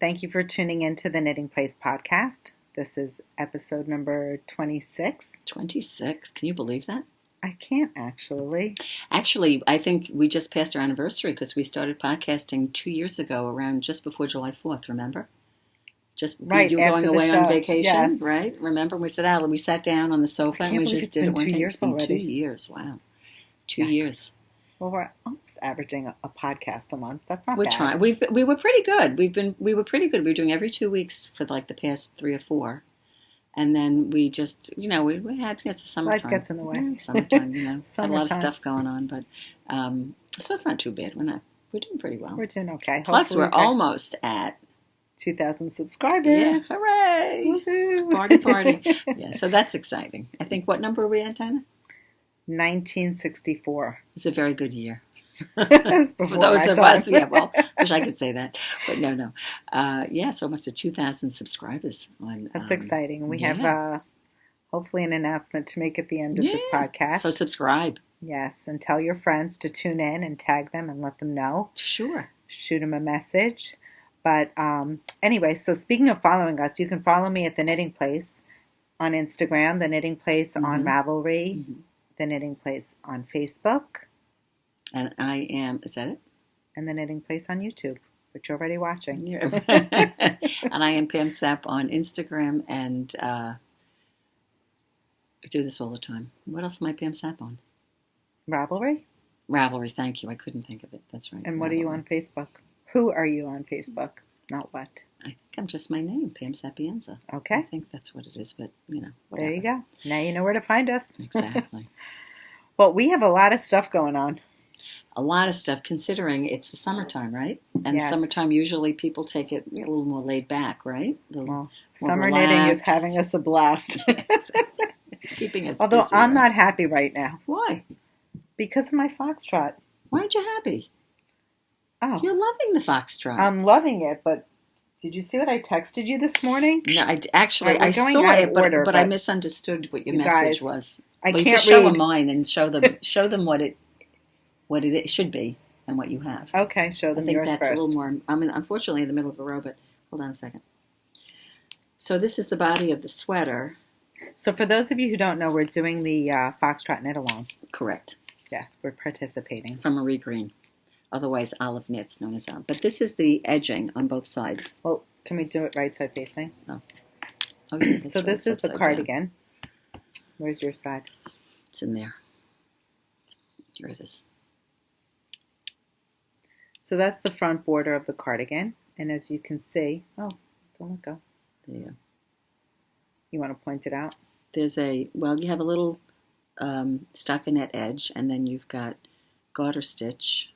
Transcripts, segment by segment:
Thank you for tuning in to the Knitting Place podcast. This is episode number 26. 26? Can you believe that? I can't actually. Actually, I think we just passed our anniversary because we started podcasting 2 years ago, around just before July 4th, remember? Just right, you going away on vacation, yes. Right? Remember, we sat down on the sofa and we just did it one day. It's been 2 years, wow. 2 years. Well, we're almost averaging a podcast a month. That's not bad. We're trying. We were pretty good. We were pretty good. We were doing every 2 weeks for like the past 3 or 4. And then we just, we had to get to summertime. Life gets in the way. Yeah, summertime, Had a lot of Summertime. stuff going on, but so it's not too bad. We're doing pretty well. We're doing okay. Plus, Hopefully we're almost at 2,000 subscribers. Yeah, hooray! Woohoo. Party. Yeah, so that's exciting. I think, what number are we at, Dinah? 1964. It's a very good year. It was For before those my of time. us, yeah, well, wish I could say that. But no. So almost at 2,000 subscribers. That's exciting. We yeah. have hopefully an announcement to make at the end of this podcast. So subscribe. Yes, and tell your friends to tune in and tag them and let them know. Sure. Shoot them a message. But anyway, so speaking of following us, you can follow me at The Knitting Place on Instagram, The Knitting Place on Ravelry, The Knitting Place on Facebook. And I am, is that it? And The Knitting Place on YouTube, which you're already watching. Yeah. And I am pamsap on Instagram, and I do this all the time. What else am I pamsap on? Ravelry? Ravelry, thank you. I couldn't think of it. That's right. And what Ravelry. are you on Facebook? Who are you on Facebook? Not what. I think I'm just my name, Pam Sapienza. Okay. I think that's what it is, but, whatever. There you go. Now you know where to find us. Exactly. Well, we have a lot of stuff going on. A lot of stuff, considering it's the summertime, right? And Yes. summertime, usually people take it a little more laid back, right? Well, summer knitting is having us a blast. It's keeping us Although busy, I'm right? not happy right now. Why? Because of my Foxtrot. Why aren't you happy? Oh, You're loving the Foxtrot. I'm loving it, but did you see what I texted you this morning? No, I saw going it, out of order, but I but misunderstood what your you message guys, was. I You can't can show read. them mine and show them what it should be and what you have. Okay, show I them think yours that's first. a little more. I'm unfortunately in the middle of a row, but hold on a second. So this is the body of the sweater. So for those of you who don't know, we're doing the Foxtrot KnitAlong. Correct. Yes, we're participating. From Marie Greene, otherwise Olive Knits, known as Olive. But this is the edging on both sides. Well, can we do it right side facing? Oh yeah, that's So right, this it's is the upside down. cardigan. Where's your side? It's in there. Here it is. So that's the front border of the cardigan. And as you can see, don't let go. There you go. You want to point it out? You have a little stockinette edge, and then you've got garter stitch.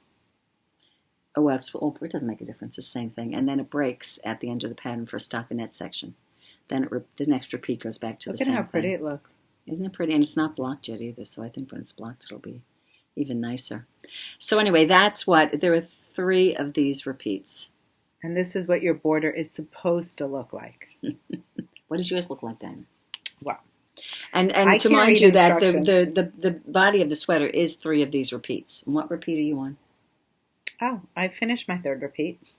Oh, well, it doesn't make a difference. It's the same thing. And then it breaks at the end of the pattern for a stockinette section. Then the next repeat goes back to Look the at same how pretty thing. it looks. Isn't it pretty? And it's not blocked yet either, so I think when it's blocked, it'll be even nicer. So anyway, there are 3 of these repeats. And this is what your border is supposed to look like. What does yours look like, Dinah? Wow. And I to can't mind read you that instructions. the body of the sweater is 3 of these repeats. And what repeat are you on? Oh, I finished my 3rd repeat.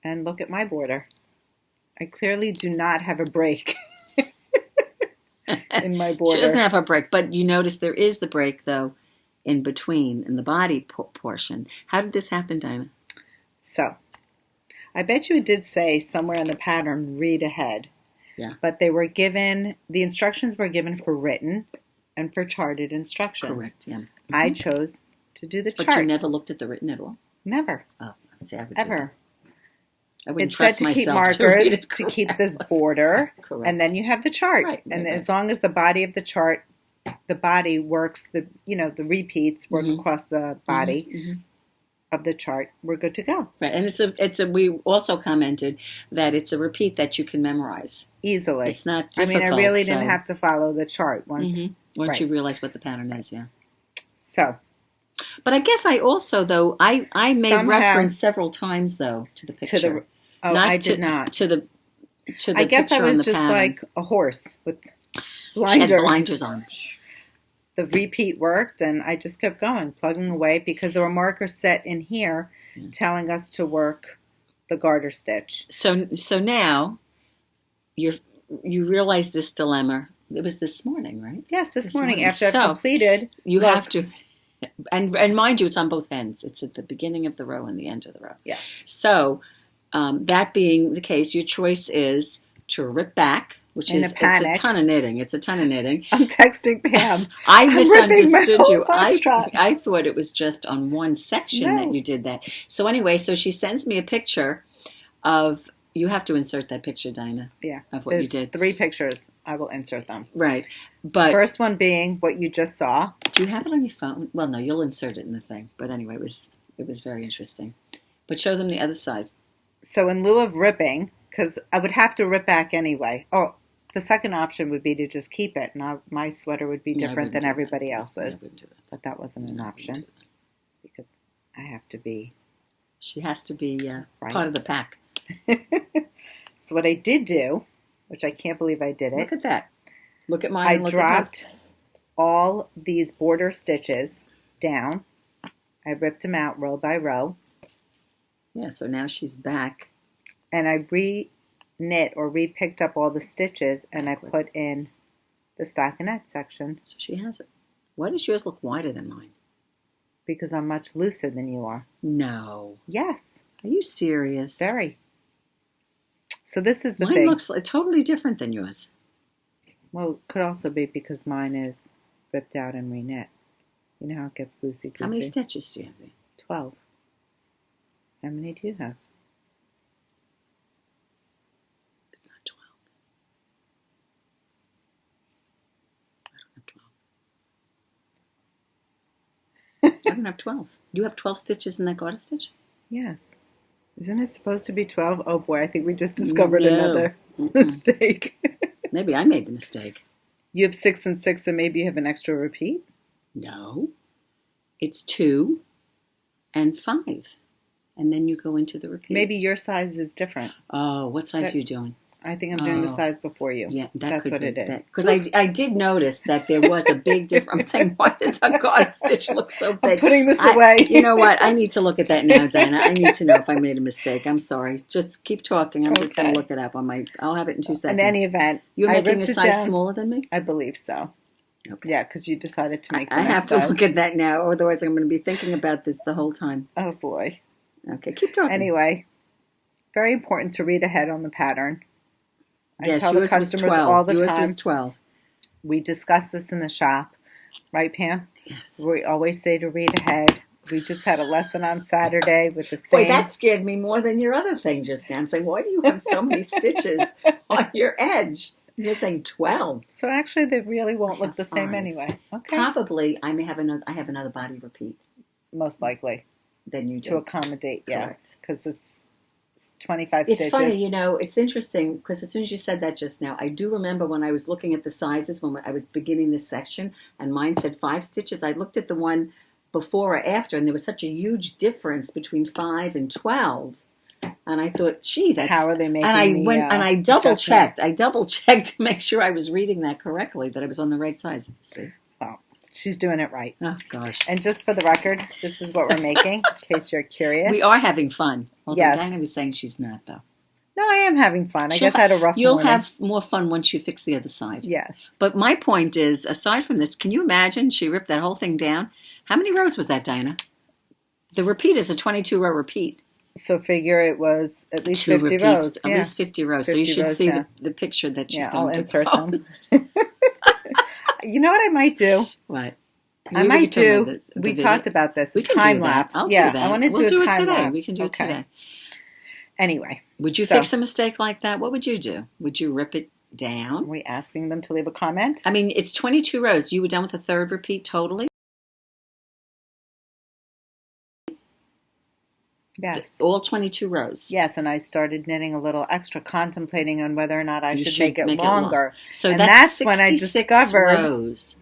And look at my border. I clearly do not have a break in my border. She doesn't have a break, but you notice there is the break, though, in between, in the body portion. How did this happen, Dinah? So, I bet you it did say somewhere in the pattern, read ahead. Yeah. But the instructions were given for written and for charted instructions. Correct, yeah. I chose to do the chart. But you never looked at the written at all? Never. Oh, see, I would do Ever. that. I wouldn't It said trust to keep myself to read markers it to keep this border, Correct. and then you have the chart. Right, and right. as long as the body of the chart, the body works, the repeats work across the body of the chart, we're good to go. Right, and we also commented that it's a repeat that you can memorize. Easily. It's not difficult. I really didn't have to follow the chart once. Once right. you realize what the pattern is, yeah. So. But I guess I also, though, I made Somehow, reference several times, though, to the picture. I did not. To the I guess I picture on was the just pattern. like a horse with She blinders. had blinders on. The repeat worked, and I just kept going, plugging away, because there were markers set in here telling us to work the garter stitch. So now you realize this dilemma. It was this morning, right? Yes, this morning after I've completed. You have to, and mind you, it's on both ends. It's at the beginning of the row and the end of the row. Yes. So that being the case, your choice is to rip back, which is it's a ton of knitting. It's a ton of knitting. I'm texting Pam. I misunderstood you. I thought it was just on one section that you did that. So anyway, so she sends me a picture of. You have to insert that picture, Dinah. Yeah. Of what you did. 3 pictures. I will insert them. Right. But first one being what you just saw. Do you have it on your phone? Well, no, you'll insert it in the thing. But anyway, it was very interesting. But show them the other side. So in lieu of ripping, because I would have to rip back anyway. Oh, the second option would be to just keep it. Now my sweater would be different than everybody else's. I wouldn't do that. But that wasn't an option. Because I have to be. She has to be part of the pack. So what I did do, which I can't believe I did it. Look at that. Look at mine. I dropped all these border stitches down. I ripped them out row by row. Yeah, so now she's back. And I re-knit or re-picked up all the stitches and I put in the stockinette section. So she has it. Why does yours look wider than mine? Because I'm much looser than you are. No. Yes. Are you serious? Very. So this is the thing. Mine looks totally different than yours. Well, it could also be because mine is ripped out and re-knit. You know how it gets loosey-goosey? How many stitches do you have there? 12. How many do you have? It's not 12. I don't have 12. I don't have 12. You have 12 stitches in that garter stitch? Yes. Isn't it supposed to be 12? Oh boy, I think we just discovered another mistake. Maybe I made the mistake. You have 6 and 6 and maybe you have an extra repeat? No. It's 2 and 5. And then you go into the repeat. Maybe your size is different. Oh, what size are you doing? I think I'm doing the size before you. Yeah, that's what it is. Because I did notice that there was a big difference. I'm saying, why does a garter stitch look so big? I'm putting this away. You know what? I need to look at that now, Dinah. I need to know if I made a mistake. I'm sorry. Just keep talking. I'm just going to look it up on my. I'll have it in 2 seconds. In any event, you're making a size smaller than me? I believe so. Okay. Yeah, because you decided to make. I have to look at that now, otherwise I'm going to be thinking about this the whole time. Oh boy. Okay, keep talking. Anyway, very important to read ahead on the pattern. Yes, I tell the customers all the yours time. Was 12. We discuss this in the shop, right, Pam? Yes. We always say to read ahead. We just had a lesson on Saturday with the same. Boy, that scared me more than your other thing just now. I'm saying, why do you have so many stitches on your edge? You're saying 12. So actually, they really won't look the same anyway. Okay. Probably, I have another body repeat. Most likely. Than you do. To accommodate, Correct. Because it's 25 stitches. It's funny, it's interesting because as soon as you said that just now, I do remember when I was looking at the sizes when I was beginning this section and mine said 5 stitches. I looked at the one before or after and there was such a huge difference between 5 and 12. And I thought, gee, that's... How are they making and I double-checked. I double-checked to make sure I was reading that correctly, that I was on the right size. See? Well, she's doing it right. Oh, gosh. And just for the record, this is what we're making, in case you're curious. We are having fun. Although yes. Dinah was saying she's not, though. No, I am having fun. I guess I had a rough You'll morning. have more fun once you fix the other side. Yes. But my point is, aside from this, can you imagine she ripped that whole thing down? How many rows was that, Dinah? The repeat is a 22-row repeat. So figure it was at least 50 rows. At least 50 rows. 50 so you should see the picture that she's going to insert them. You know what I might do? What? I might do. We talked about this. We can time do lapse. I'll do that. I want to do a time today. lapse. We can do it today. Anyway. Would you fix a mistake like that? What would you do? Would you rip it down? Are we asking them to leave a comment? I mean, it's 22 rows. You were done with the third repeat totally? Yes. All 22 rows. Yes, and I started knitting a little extra, contemplating on whether or not I should make it longer. So and that's when I discovered rows.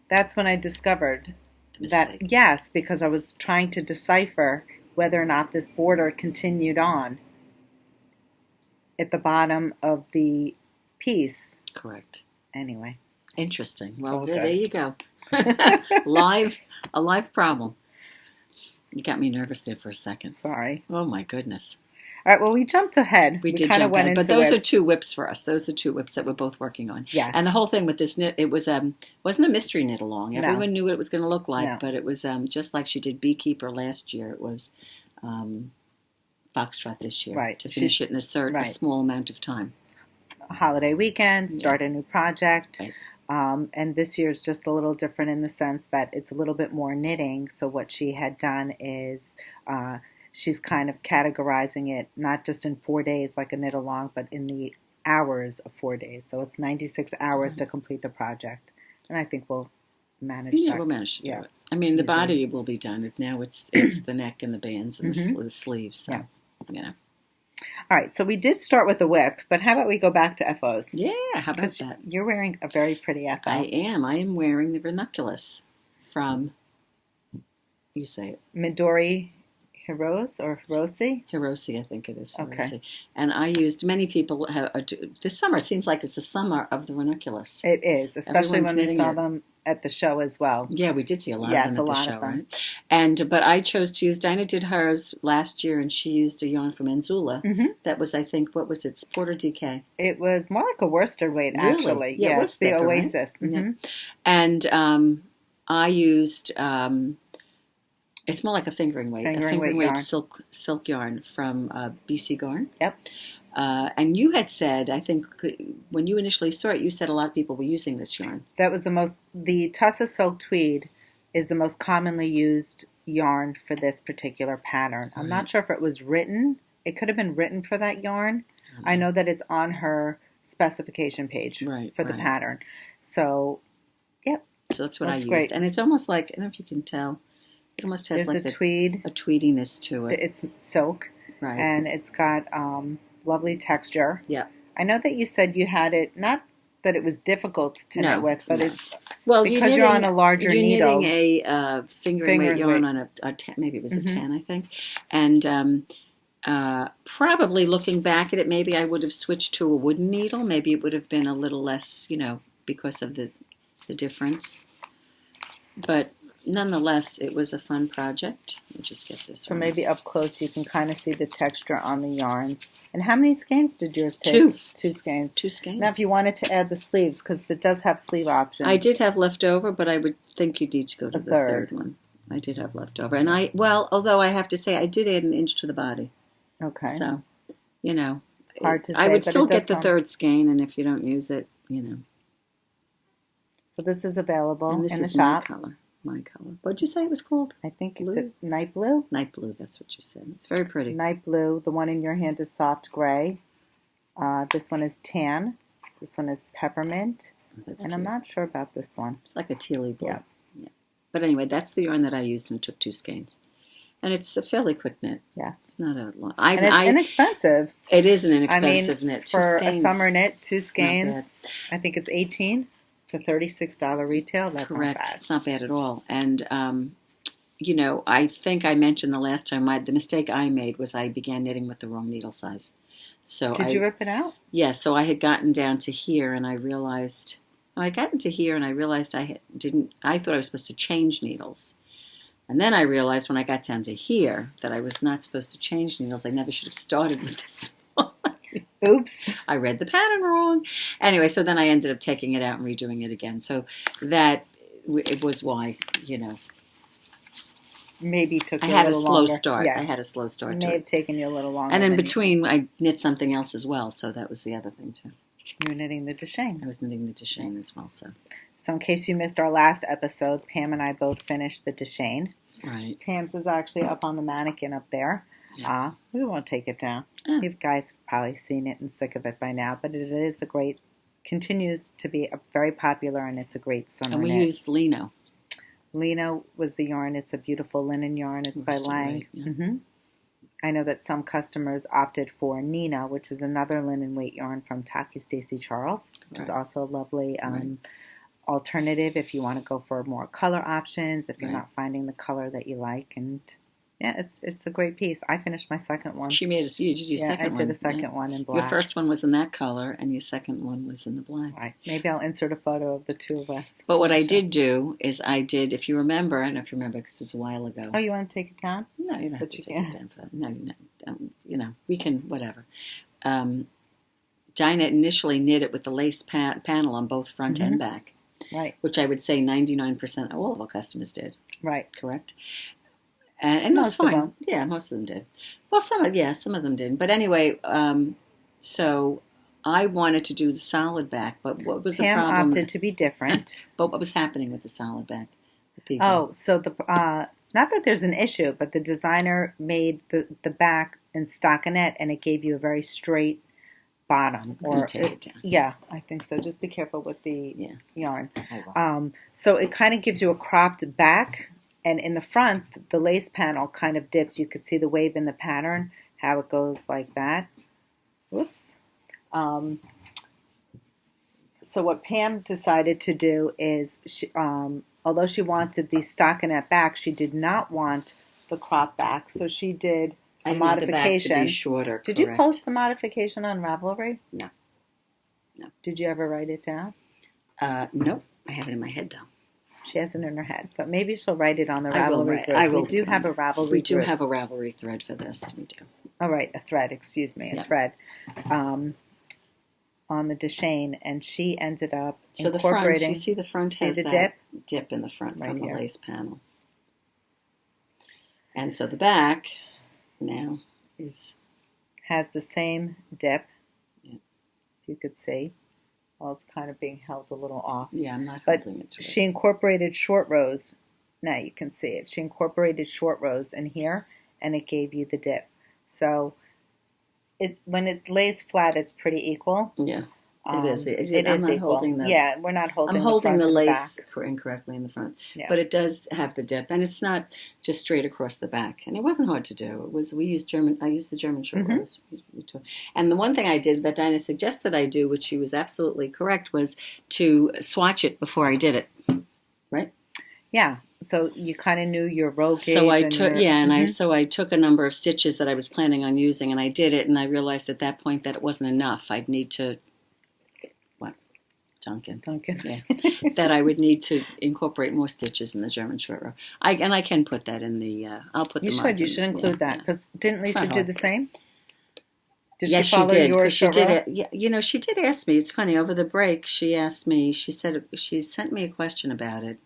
That's when I discovered that, yes, because I was trying to decipher whether or not this border continued on at the bottom of the piece. Correct. Anyway. Interesting. Well, there you go. A live problem. You got me nervous there for a second. Sorry. Oh, my goodness. All right, well, we jumped ahead. We did kind of jump went ahead, into but those whips. are 2 whips for us. Those are 2 whips that we're both working on. Yes. And the whole thing with this knit, it was wasn't a mystery knit along. No. Everyone knew what it was going to look like, No. but it was just like she did Beekeeper last year. It was Foxtrot this year, Right. to finish it in a small amount of time. Holiday weekend, start a new project. Right. And this year's just a little different in the sense that it's a little bit more knitting. So what she had done is she's kind of categorizing it not just in 4 days like a knit along, but in the hours of 4 days. So it's 96 hours to complete the project. And I think we'll manage that. Yeah, we'll manage to do it. I mean, the body will be done. Now it's the neck and the bands and the sleeves. So, you know. All right, so we did start with the whip, but how about we go back to FOs? Yeah, how about that? You're wearing a very pretty FO. I am. I am wearing the Ranunculus from, you say it. Midori Hirose or Hirose? Hirose, I think it is. Hirose. Okay. And I used, many people have, this summer, it seems like it's the summer of the Ranunculus. It is, especially Everyone's when we saw knitting it. them at the show as well. Yeah, we did see a lot Yes, of them a at the lot show, of them. right? And but I chose to use, Dinah did hers last year, and she used a yarn from Enzula. That was, I think, what was it? Sport or DK? It was more like a worsted weight, Really? actually. Yeah, it was yes, the thicker, right? Oasis. Yeah. And I used, it's more like a fingering weight, Fingering weight yarn. silk yarn from BC Garn. Yep. And you had said, I think, when you initially saw it, you said a lot of people were using this yarn. That was the Tussah silk tweed is the most commonly used yarn for this particular pattern. I'm not sure if it was written. It could have been written for that yarn. I know that it's on her specification page for the pattern. So, yep. So that's what I used. Great. And it's almost like, I don't know if you can tell, it almost has like a tweed. A tweediness to it. It's silk. Right. And it's got lovely texture. Yeah. I know that you said you had it, not that it was difficult to knit with, but it's because you're on a larger needle. You're knitting a fingering weight yarn on a 10, maybe it was a 10, I think. And probably looking back at it, maybe I would have switched to a wooden needle. Maybe it would have been a little less, because of the difference. But nonetheless, it was a fun project. Let me just get this So one. maybe up close you can kind of see the texture on the yarns. And how many skeins did yours take? 2. 2 skeins. 2 skeins. Now, if you wanted to add the sleeves, because it does have sleeve options. I did have leftover, but I would think you'd need to go to the third one. I did have leftover. And although I have to say, I did add an inch to the body. Okay. So, hard to say, I would but still it does get the come. third skein, and if you don't use it, So this is available And this in the is shop. my color. What'd you say it was called? I think Blue? it's a night blue. Night blue, that's what you said. It's very pretty. Night blue. The one in your hand is soft gray. This one is tan. This one is peppermint. That's And cute. I'm not sure about this one. It's like a tealy blue. Yeah. But anyway, that's the yarn that I used, and it took 2 skeins. And it's a fairly quick knit. Yes. It's not a long. And it's inexpensive. It is an inexpensive knit. 2 for skeins. a summer knit, 2 not skeins. bad. I think it's $18 to $36 retail. That's Correct. not bad. It's not bad at all. And, I think I mentioned the last time, the mistake I made was I began knitting with the wrong needle size. So Did you rip it out? Yeah, so I had gotten down to here, and I realized... I got into here, and I realized I thought I was supposed to change needles. And then I realized when I got down to here that I was not supposed to change needles. I never should have started with this one. Oops. I read the pattern wrong. Anyway, so then I ended up taking it out and redoing it again. So it was why, Maybe took I you had a a little slow longer. start. Yeah. I had a slow start It to may have it. taken you a little longer. And in than you- between, I knit something else as well. So that was the other thing, too. You were knitting the Deschain. I was knitting the Deschain as well, so. So in case you missed our last episode, Pam and I both finished the Deschain. Right. Pam's is actually up on the mannequin up there. Yeah. We won't take it down. You guys have probably seen it and sick of it by now, but it is continues to be very popular, and it's a great summer And we knit. used Lino. Lino was the yarn. It's a beautiful linen yarn. It's by Worsted Lang. weight, yeah. Mm-hmm. I know that some customers opted for Nina, which is another linen weight yarn from Taki Stacy Charles, which is also a lovely alternative if you want to go for more color options, if you're not finding the color that you like. And yeah, it's a great piece. I finished my second one. She made us use your second one. I did a second one in black. Your first one was in that color, and your second one was in the black. Right. Maybe I'll insert a photo of the two of us. But what I did do is if you remember, I don't know if you remember because it's a while ago. Oh, you want to take it down? No, you don't have But to you take can. it down. No, we can, whatever. Dinah initially knit it with the lace panel on both front and back. Right. Which I would say 99% of all of our customers did. Right. Correct? And most of them. Yeah, most of them did. Well, some of them didn't. But anyway, so I wanted to do the solid back, but what was the problem? Pam opted to be different. But what was happening with the solid back? So not that there's an issue, but the designer made the back in stockinette, and it gave you a very straight bottom. Or take it down. Yeah, I think so. Just be careful with the yarn. Oh, so it kind of gives you a cropped back, and in the front, the lace panel kind of dips. You could see the wave in the pattern, how it goes like that. Whoops. So what Pam decided to do is, although she wanted the stockinette back, she did not want the crop back. So she did a modification. Want the back to be shorter. Did you post the modification on Ravelry? No. Did you ever write it down? Nope. I have it in my head though. She has it in her head, but maybe she'll write it on the Ravelry group. We do have a Ravelry group. We do have a Ravelry thread for this. We do. Oh, right, a thread. Excuse me, a thread. On the Deschain, and she ended up incorporating. So the front, you see the front has the dip in the front right from here. The lace panel. And so the back now has the same dip. Yeah. If you could see. Well, it's kind of being held a little off. Yeah, I'm not but holding it. But she incorporated short rows. Now you can see it. She incorporated short rows in here, and it gave you the dip. So when it lays flat, it's pretty equal. Yeah, it is. I'm not equal. We're not holding. I'm holding the lace incorrectly in the front, but it does have the dip, and it's not just straight across the back. And it wasn't hard to do. It was I used the German short rows. And the one thing I did that Dinah suggested I do, which she was absolutely correct, was to swatch it before I did it. Right? Yeah. So you kind of knew your row gauge. So I took I took a number of stitches that I was planning on using, and I did it, and I realized at that point that it wasn't enough. I'd need to Duncan. Yeah. That I would need to incorporate more stitches in the German short row. I can put that in the. I'll put. You should include that because didn't Lisa do the same? Yes, she did. She did it. Yeah, she did ask me. It's funny. Over the break, she asked me. She said she sent me a question about it.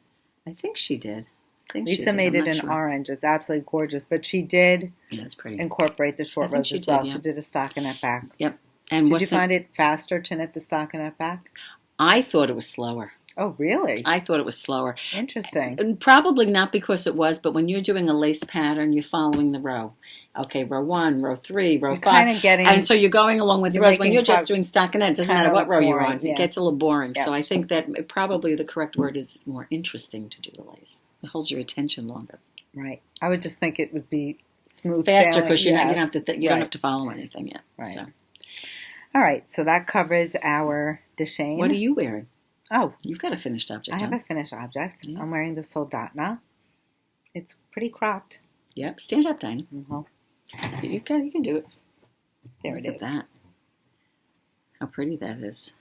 I think she did. Lisa made it in orange. It's absolutely gorgeous. But she did it's pretty. Incorporate the short rows as well. She did a stockinette back. Yep. And did you find it faster to knit the stockinette back? I thought it was slower. Oh, really? I thought it was slower. Interesting. And probably not because it was, but when you're doing a lace pattern, you're following the row. Okay, row 1, row 3, row 5. Kind of and so you're going along with the rows. When you're just doing stockinette, it doesn't matter what row you're on. It gets a little boring. Yeah. So I think that probably the correct word is more interesting to do the lace. It holds your attention longer. Right. I would just think it would be smooth faster because you don't have to follow anything yet. Right. So. All right. So that covers our Deschain. What are you wearing? Oh. You've got a finished object. I have a finished object. Yeah. I'm wearing the Soldotna. It's pretty cropped. Yep. Stand up, Dinah. Mm-hmm. You can do it. There it is. Look at that. How pretty that is.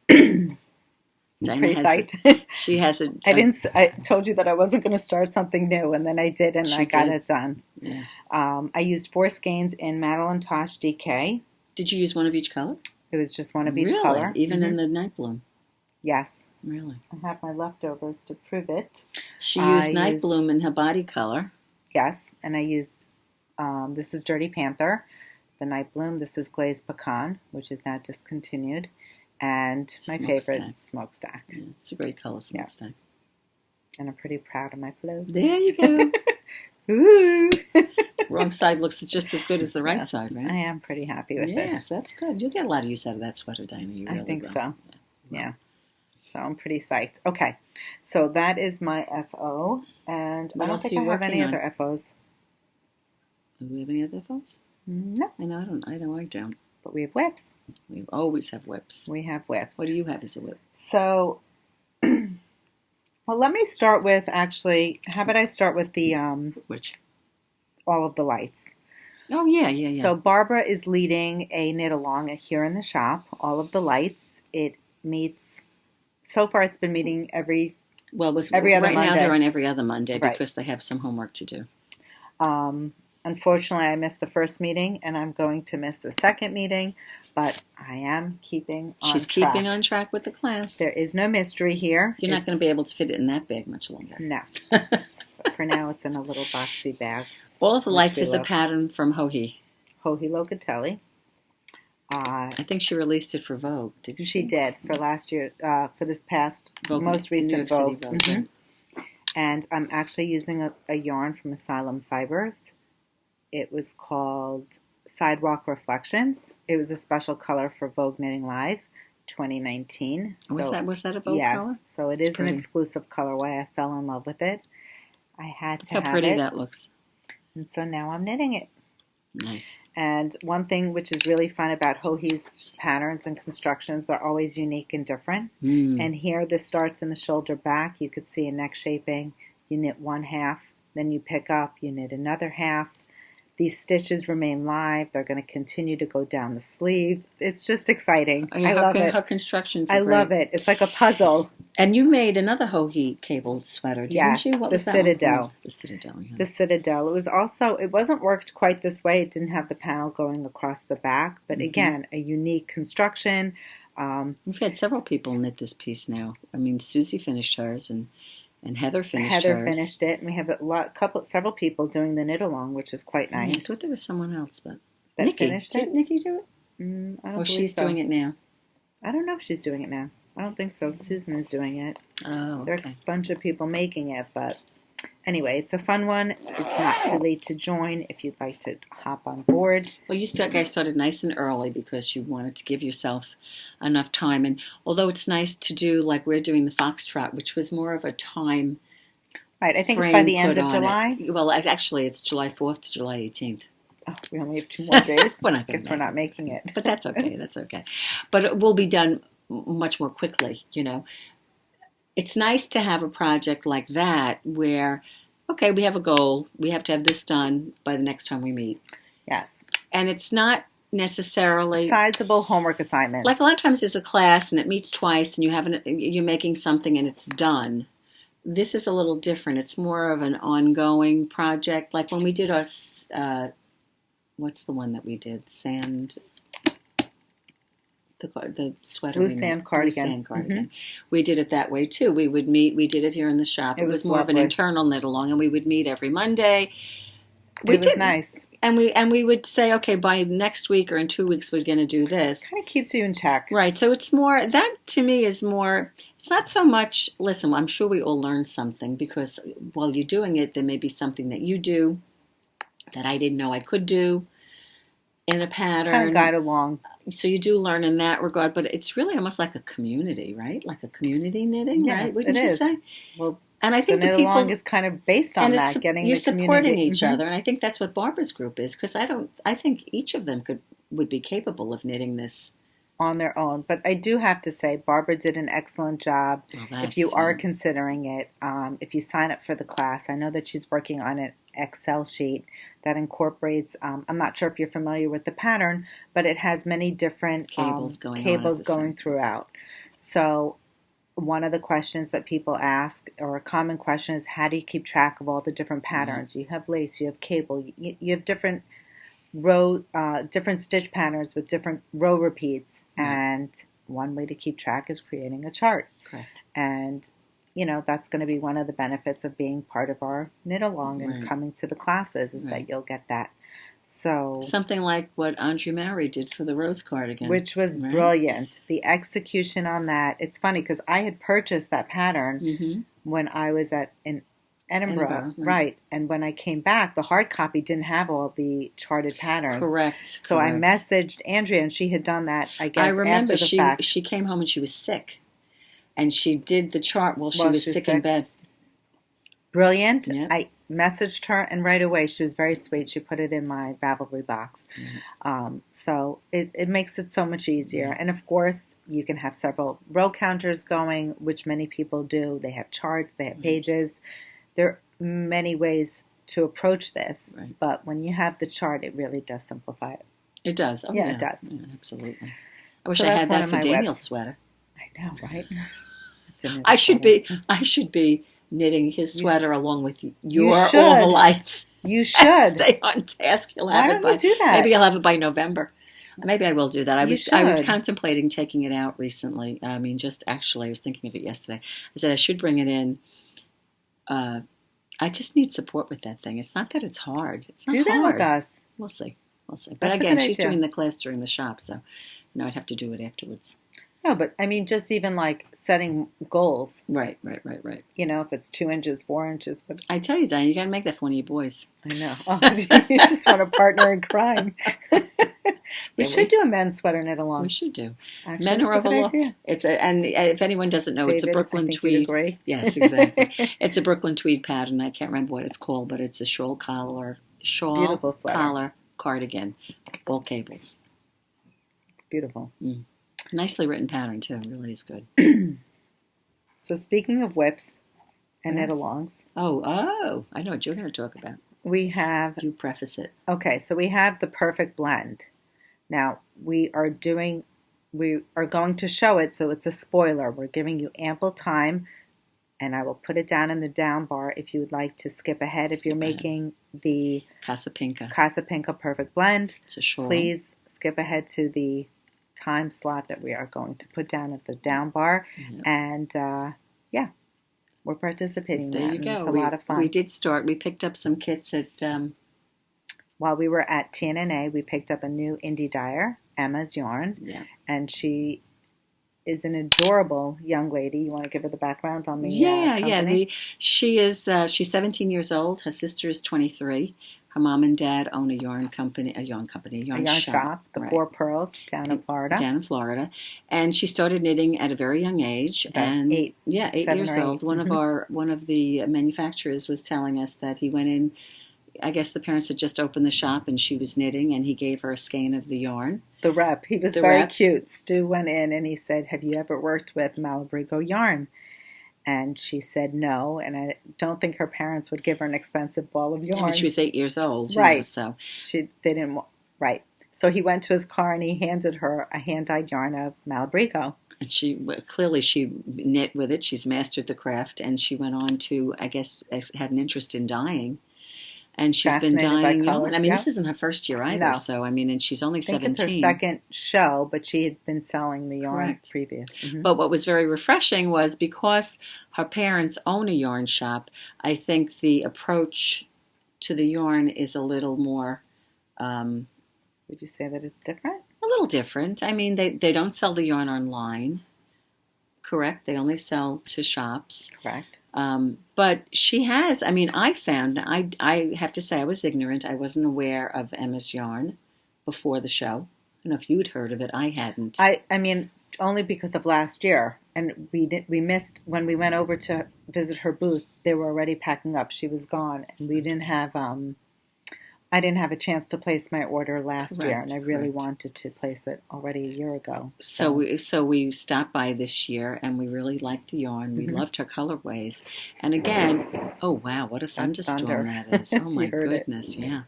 Pretty psyched. She has a. I told you that I wasn't going to start something new, and then I did, and I got it done. Yeah. I used 4 skeins in Madeline Tosh DK. Did you use one of each color? It was just one of each color. Even in the Night Bloom? Yes. Really? I have my leftovers to prove it. She used Night Bloom in her body color. Yes, and I used, this is Dirty Panther, the Night Bloom. This is Glazed Pecan, which is now discontinued. And my favorite, Smokestack. Yeah, it's a great color, Smokestack. Yeah. And I'm pretty proud of my flow. There you go. Ooh. Wrong side looks just as good as the right side, right? I am pretty happy with it. Yes, that's good. You'll get a lot of use out of that sweater, Dinah. I think so. Yeah. So I'm pretty psyched. Okay. So that is my FO. And I don't think I have any other FOs. Do we have any other FOs? No. I don't. But we have whips. We always have whips. We have whips. What do you have as a whip? So, well, let me start with, actually, how about I start with the, which? All of the lights. Oh, yeah. So Barbara is leading a knit-along here in the shop, All of the Lights. It meets, so far it's been meeting every other Monday. Right now they're on every other Monday because they have some homework to do. unfortunately, I missed the first meeting, and I'm going to miss the second meeting, but I am keeping on track. She's keeping on track with the class. There is no mystery here. You're not going to be able to fit it in that bag much longer. No. But for now, it's in a little boxy bag. All of the Lights is a pattern from Joji. Joji Locatelli. I think she released it for Vogue, didn't she? She did, for last year, for this past, Vogue, most recent Vogue. Vogue. Mm-hmm. And I'm actually using a yarn from Asylum Fibers. It was called Sidewalk Reflections. It was a special color for Vogue Knitting Live 2019. Was that a Vogue color? Yes, so it is an exclusive colorway. I fell in love with it. I had to have it. How pretty that looks. And so now I'm knitting it. Nice. And one thing which is really fun about Joji's patterns and constructions, they're always unique and different. And here this starts in the shoulder back. You could see a neck shaping. You knit one half, then you pick up, you knit another half. These stitches remain live. They're going to continue to go down the sleeve. It's just exciting. I love it. Her constructions are I love it. It's like a puzzle. And you made another Joji cabled sweater, didn't you? What was that Citadel. The Citadel. Yeah. The Citadel. It wasn't worked quite this way. It didn't have the panel going across the back. But again, a unique construction. We've had several people knit this piece now. I mean, Susie finished hers and Heather finished hers. Finished it, and we have several people doing the knit-along, which is quite nice. I thought there was someone else, but Nikki finished it. Did Nikki do it? I don't believe she's so. doing it now. I don't know if she's doing it now. I don't think so. Susan is doing it. Oh, okay. There are a bunch of people making it, but anyway, it's a fun one. It's not too late to join if you'd like to hop on board. Well, you guys started nice and early because you wanted to give yourself enough time. And although it's nice to do, like we're doing the Foxtrot, which was more of a time. Right, I think it's by the end of July. Well, actually, it's July 4th to July 18th. Oh, we only have 2 more days. I guess we're not making it. But that's okay. That's okay. But it will be done much more quickly, you know. It's nice to have a project like that where, okay, we have a goal. We have to have this done by the next time we meet. Yes. And it's not necessarily sizable homework assignments. Like a lot of times there's a class and it meets twice and you're making something and it's done. This is a little different. It's more of an ongoing project. Like when we did our, what's the one that we did? The sweater. Blue Sand Cardigan. Mm-hmm. We did it that way too. We would meet. We did it here in the shop. It was more of an internal knit along, and we would meet every Monday. It was nice. And we would say, okay, by next week or in 2 weeks, we're going to do this. Kind of keeps you in check, right? So it's more that to me is more. It's not so much. Listen, I'm sure we all learn something because while you're doing it, there may be something that you do that I didn't know I could do in a pattern. Kind of guide along. So you do learn in that regard, but it's really almost like a community, right? Like a community knitting, right? Wouldn't you say? Well, and I think the knit along is kind of based on that, getting you're the community. supporting each other, and I think that's what Barbara's group is. Because I think each of them would be capable of knitting this on their own. But I do have to say, Barbara did an excellent job. If you are considering it, if you sign up for the class, I know that she's working on an Excel sheet that incorporates, I'm not sure if you're familiar with the pattern, but it has many different cables going throughout. So one of the questions that people ask, or a common question, is how do you keep track of all the different patterns? You have lace, you have cable, you have different different stitch patterns with different row repeats, and one way to keep track is creating a chart. Correct. And that's going to be one of the benefits of being part of our knit along and coming to the classes is that you'll get that. So something like what Andre Mary did for the Rose cardigan, which was brilliant. The execution on that. It's funny because I had purchased that pattern when I was in Edinburgh, right? And when I came back, the hard copy didn't have all the charted patterns. Correct. So I messaged Andrea, and she had done that. I guess I remember after the fact. She came home and she was sick, and she did the chart while she was sick in bed. Brilliant. Yeah. I messaged her, and right away she was very sweet. She put it in my Ravelry box. So it makes it so much easier. And of course, you can have several row counters going, which many people do. They have charts, they have pages. There are many ways to approach this, but when you have the chart, it really does simplify it. It does. Oh, yeah, it does. Yeah, absolutely. I wish I had that for Daniel's sweater. I know, right? I should be knitting his You sweater along with your should. overlights. You should. Stay on task. You'll have Why it don't you do that? Maybe you'll have it by November. Maybe I will do that. I was should. contemplating taking it out recently. I mean, I was thinking of it yesterday. I said I should bring it in. I just need support with that thing. It's not that it's hard. It's not do that hard. with us. We'll see. But That's a again, good she's idea. doing the class during the shop, so I'd have to do it afterwards. No, but I mean, just even like setting goals. Right. If it's 2 inches, 4 inches. But I tell you, Diane, you got to make that for one of your boys. I know. Oh, you just want a partner in crime. We should do a men's sweater knit along. We should do. Actually, Men are that's a good overlooked. idea. And if anyone doesn't know, David, it's a Brooklyn I think tweed. you'd agree. Yes, exactly. It's a Brooklyn tweed pattern. I can't remember what it's called, but it's a shawl Beautiful sweater. collar cardigan, all cables. Beautiful. Nicely written pattern too. It really is good. So speaking of whips and knit-alongs. Oh, I know what you're going to talk about. We have... You preface it. Okay, so we have the perfect blend. Now, we are going to show it, so it's a spoiler. We're giving you ample time, and I will put it down in the down bar if you would like to skip ahead. If you're making the Casapinka Perfect Blend, it's a shawl. Please skip ahead to the time slot that we are going to put down at the down bar. And, we're participating in that. There you go. It's a lot of fun. We did start. We picked up some kits at... While we were at TNNA, we picked up a new indie dyer, Emma's Yarn. Yeah. And she is an adorable young lady. You want to give her the background on the company? She's 17 years old. Her sister is 23. Her mom and dad own a yarn shop. The Four Pearls down in Florida. And she started knitting at a very young age. About 8 years old. One of the manufacturers was telling us that he went in. I guess the parents had just opened the shop and she was knitting, and he gave her a skein of the yarn. The rep. He was very cute. Stu went in and he said, "Have you ever worked with Malabrigo yarn?" And she said no, and I don't think her parents would give her an expensive ball of yarn. Yeah, but she was 8 years old. Right. So they didn't. Right. So he went to his car and he handed her a hand-dyed yarn of Malabrigo. And she knit with it. She's mastered the craft, and she went on to, I guess, had an interest in dyeing. And she's been dyeing yarn. I mean, this isn't her first year either. No. So, I mean, and she's only 17. It's her second show, but she had been selling the yarn previous. Mm-hmm. But what was very refreshing was because her parents own a yarn shop, I think the approach to the yarn is a little more... would you say that it's different? A little different. I mean, they don't sell the yarn online. Correct. They only sell to shops. Correct. But she has, I mean, I have to say I was ignorant. I wasn't aware of Emma's yarn before the show. I don't know if you'd heard of it. I hadn't. I mean, only because of last year. And we missed, when we went over to visit her booth, they were already packing up. She was gone. And we didn't have, I didn't have a chance to place my order last year, and I really wanted to place it already a year ago. So we stopped by this year, and we really liked the yarn. We loved her colorways. And again, oh wow, what a thunderstorm that is! Oh my goodness, yeah.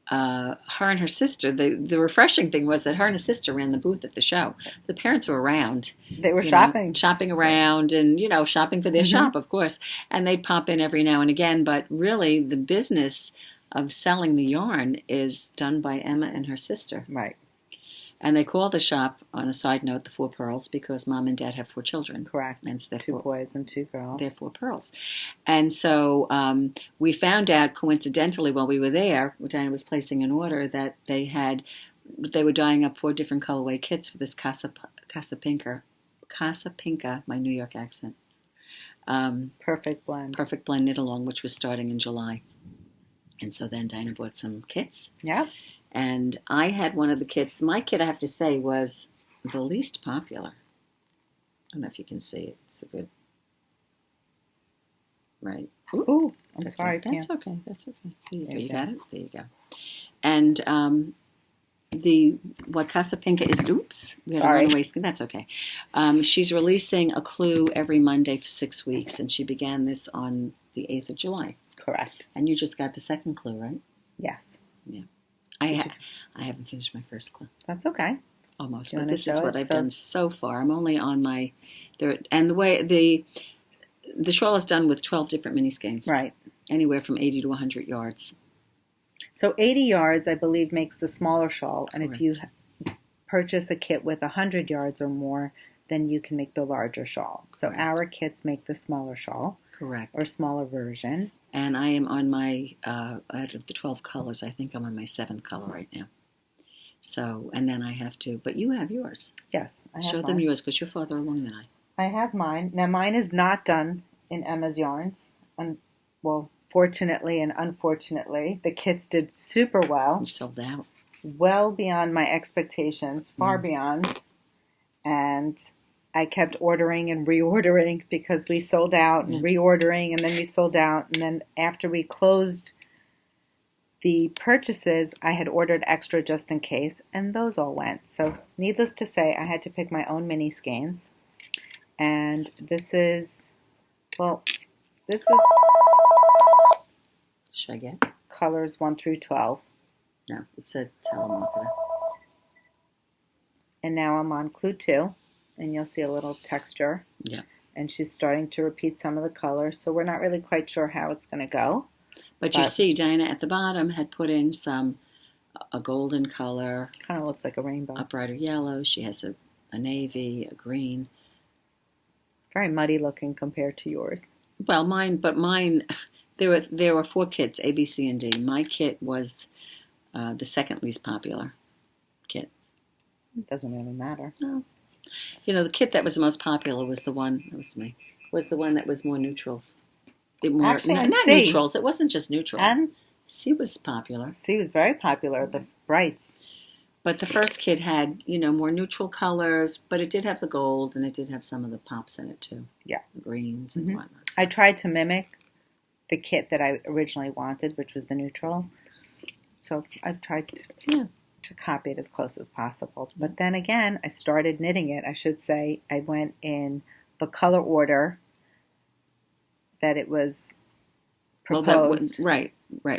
Her and her sister, the refreshing thing was that her and her sister ran the booth at the show. The parents were around. They were shopping around and, shopping for their shop, of course. And they'd pop in every now and again. But really, the business of selling the yarn is done by Emma and her sister. Right. And they call the shop, on a side note, the Four Pearls, because mom and dad have 4 children. Correct. And 2 boys and 2 girls. They're 4 pearls. And so we found out coincidentally while we were there, Diana was placing an order, that they were dyeing up 4 different colorway kits for this Casapinka, my New York accent. Perfect Blend knit-along, which was starting in July. And so then Diana bought some kits. Yeah. And I had one of the kits. My kit, I have to say, was the least popular. I don't know if you can see it. It's a good... Right. Ooh, I'm sorry. That's okay. You got it? There you go. And what Casapinka is... Oops. We had a runaway skin. That's okay. She's releasing a clue every Monday for 6 weeks, and she began this on the 8th of July. Correct. And you just got the second clue, right? Yes. Yeah. I haven't finished my first clue. That's okay. Almost, but this is what I've done so far. I'm only on my And the shawl is done with 12 different mini skeins. Right. Anywhere from 80 to 100 yards. So 80 yards, I believe, makes the smaller shawl. And Correct. if you purchase a kit with 100 yards or more, then you can make the larger shawl. So Correct. our kits make the smaller shawl. Correct. Or smaller version. And I am on my, out of the 12 colors, I think I'm on my 7th color right now. So, and then I have to, but you have yours. Yes, I have Show mine. them yours because you're farther along than I. I have mine. Now, mine is not done in Emma's yarns. Well, fortunately and unfortunately, the kits did super well. You sold out. Well beyond my expectations, far beyond. And I kept ordering and reordering because we sold out and reordering, and then we sold out. And then after we closed the purchases, I had ordered extra just in case, and those all went. So needless to say, I had to pick my own mini skeins. And this is, Should I get? colors 1 through 12. No, it's a telemarketer. And now I'm on clue 2, and you'll see a little texture. Yeah. And she's starting to repeat some of the colors, so we're not really quite sure how it's going to go. But you see, Dinah at the bottom had put in a golden color. Kind of looks like a rainbow. A brighter yellow. She has a navy, a green. Very muddy looking compared to yours. Well, mine, there were 4 kits, A, B, C, and D. My kit was the second least popular kit. It doesn't really matter. No. You know, the kit that was the most popular was the one, was the one that was more neutrals. Actually, not C. neutrals. It wasn't just neutral. And C was popular. C was very popular, the brights. But the first kit had, more neutral colors, but it did have the gold, and it did have some of the pops in it, too. Yeah. The greens and whatnot. I tried to mimic the kit that I originally wanted, which was the neutral. So I've tried to copy it as close as possible. But then again, I started knitting it. I should say I went in the color order that it was proposed. Right,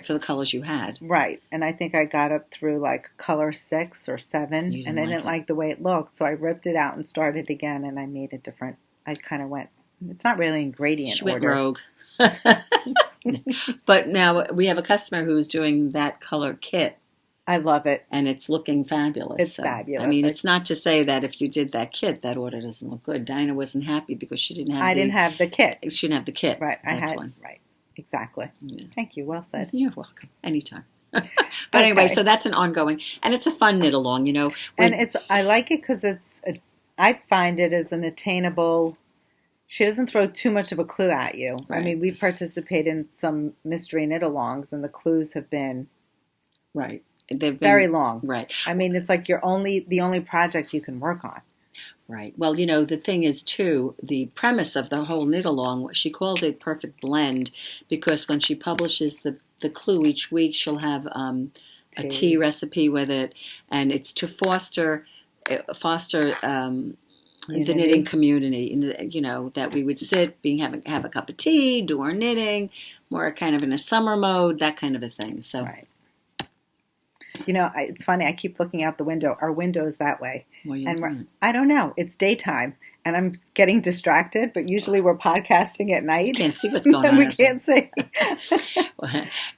for the colors you had. Right, and I think I got up through like color 6 or 7, and I didn't like the way it looked, so I ripped it out and started again, and I made a different, I kind of went, it's not really in gradient order. She went rogue. But now we have a customer who's doing that color kit. I love it. And it's looking fabulous. It's fabulous. I mean, it's not to say that if you did that kit, that order doesn't look good. Dinah wasn't happy because she didn't have I didn't have the kit. She didn't have the kit. Right, That's one. Right, exactly. Yeah. Thank you, well said. You're welcome. Anytime. But anyway, so that's an ongoing, and it's a fun knit along, And I like it because I find it as an attainable. She doesn't throw too much of a clue at you. Right. I mean, we participate in some mystery knit-alongs, and the clues have been right. They've been very long. Right. I mean, it's like the only project you can work on. Right. Well, the thing is, too, the premise of the whole knit-along, she calls it perfect blend, because when she publishes the clue each week, she'll have a tea recipe with it, and it's to foster the knitting community, that we would sit, have a cup of tea, do our knitting, more kind of in a summer mode, that kind of a thing. So, right. It's funny. I keep looking out the window. Our window is that way, and I don't know. It's daytime, and I'm getting distracted. But usually we're podcasting at night. You can't see what's going on. We can't see.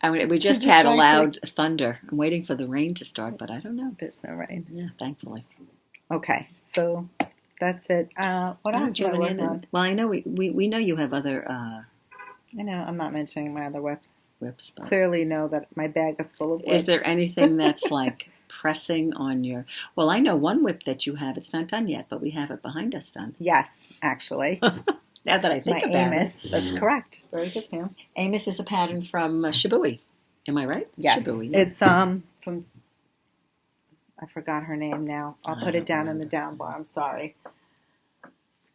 We just had a loud thunder. I'm waiting for the rain to start, but I don't know. There's no rain. Yeah, thankfully. Okay, so that's it. What else do I work on? Well, I know we know you have other. I know. I'm not mentioning my other whips. But clearly know that my bag is full of whips. Is there anything that's like pressing on your... Well, I know one whip that you have. It's not done yet, but we have it behind us done. Yes, actually. Now that I think about Amos. it. That's correct. Very good, Pam. Amos is a pattern from Shibui. Am I right? Yes. Shibui, yeah. It's from... I forgot her name now. I'll put it down in the down bar. I'm sorry.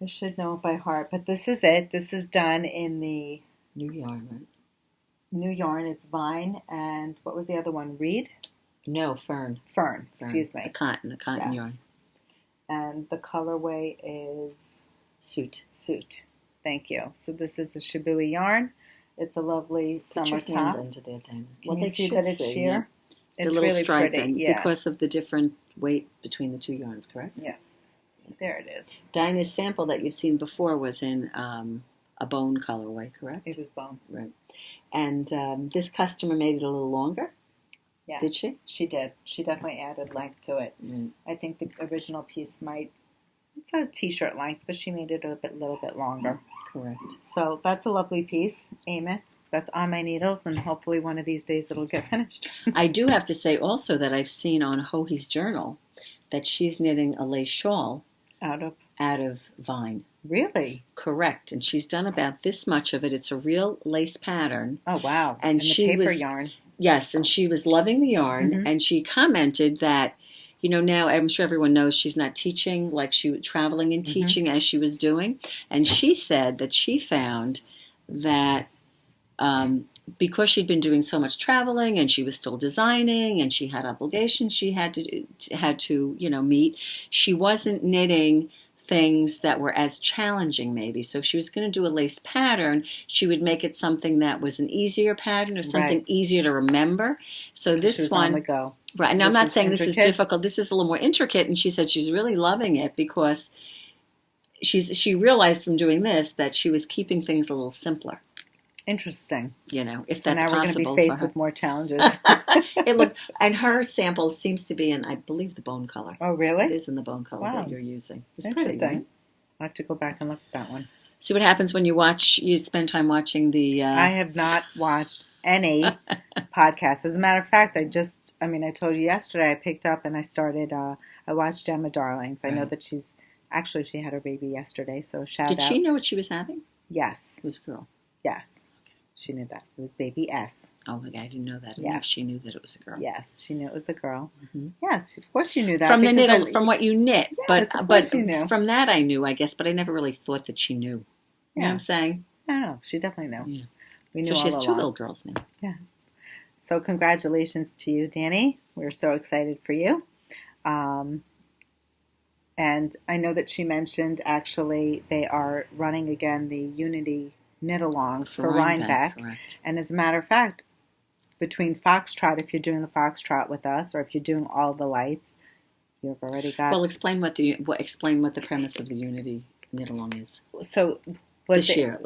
I should know it by heart. But this is it. This is done in the... New yarn, right? New yarn. It's vine, and what was the other one? Reed? No, fern. Fern. Excuse me. The cotton Yes. yarn. And the colorway is Suit. Thank you. So this is a Shibui yarn. It's a lovely summer Put your hand top. into there, Dana. Can you see that it's sheer? The It's little really striping, pretty. Yeah. because of the different weight between the two yarns, correct? Yeah. There it is. Dinah's sample that you've seen before was in a bone colorway, correct? It was bone. Right. And this customer made it a little longer? Yeah. Did she? She did. She definitely added length to it. I think the original piece it's a t-shirt length, but she made it a little bit longer. Correct. So that's a lovely piece, Amos. That's on my needles, and hopefully one of these days it'll get finished. I do have to say also that I've seen on Hohi's journal that she's knitting a lace shawl out of vine. Really? Correct. And she's done about this much of it. It's a real lace pattern. Oh, wow. And the paper yarn. Yes, and she was loving the yarn, and she commented that, now I'm sure everyone knows she's not teaching like she was traveling and teaching as she was doing. And she said that she found that because she'd been doing so much traveling and she was still designing and she had obligations she had to meet, she wasn't knitting things that were as challenging maybe. So if she was going to do a lace pattern, she would make it something that was an easier pattern or something easier to remember. So this one, on the go. Right, and I'm not saying this is difficult. This is a little more intricate, and she said she's really loving it because she realized from doing this that she was keeping things a little simpler. Interesting. If so that's now we're possible going to be faced with more challenges. And her sample seems to be in, I believe, the bone color. Oh, really? It is in the bone color that you're using. It's interesting. Pretty, right? I'll have to go back and look at that one. See what happens when you spend time watching the... I have not watched any podcasts. As a matter of fact, I told you yesterday I picked up and I started, I watched Gemma Darlings. I know that she had her baby yesterday, so shout out. Did she know what she was having? Yes. It was a girl? Yes. She knew that. It was baby S. Oh, I didn't know that. Yeah. She knew that it was a girl. Yes, she knew it was a girl. Yes, of course you knew that. From what you knit. Yes, but you knew. From that I knew, I guess, but I never really thought that she knew. You know what I'm saying? No, she definitely knew. Yeah. We knew so she has all two along. little girls now. Yeah. So congratulations to you, Danny. We're so excited for you. And I know that she mentioned, actually, they are running again the Unity KnitAlongs for Rhinebeck. Correct. And as a matter of fact, between Foxtrot, if you're doing the Foxtrot with us, or if you're doing all the lights, you've already got... Well, explain what the premise of the Unity KnitAlong is. So... This year.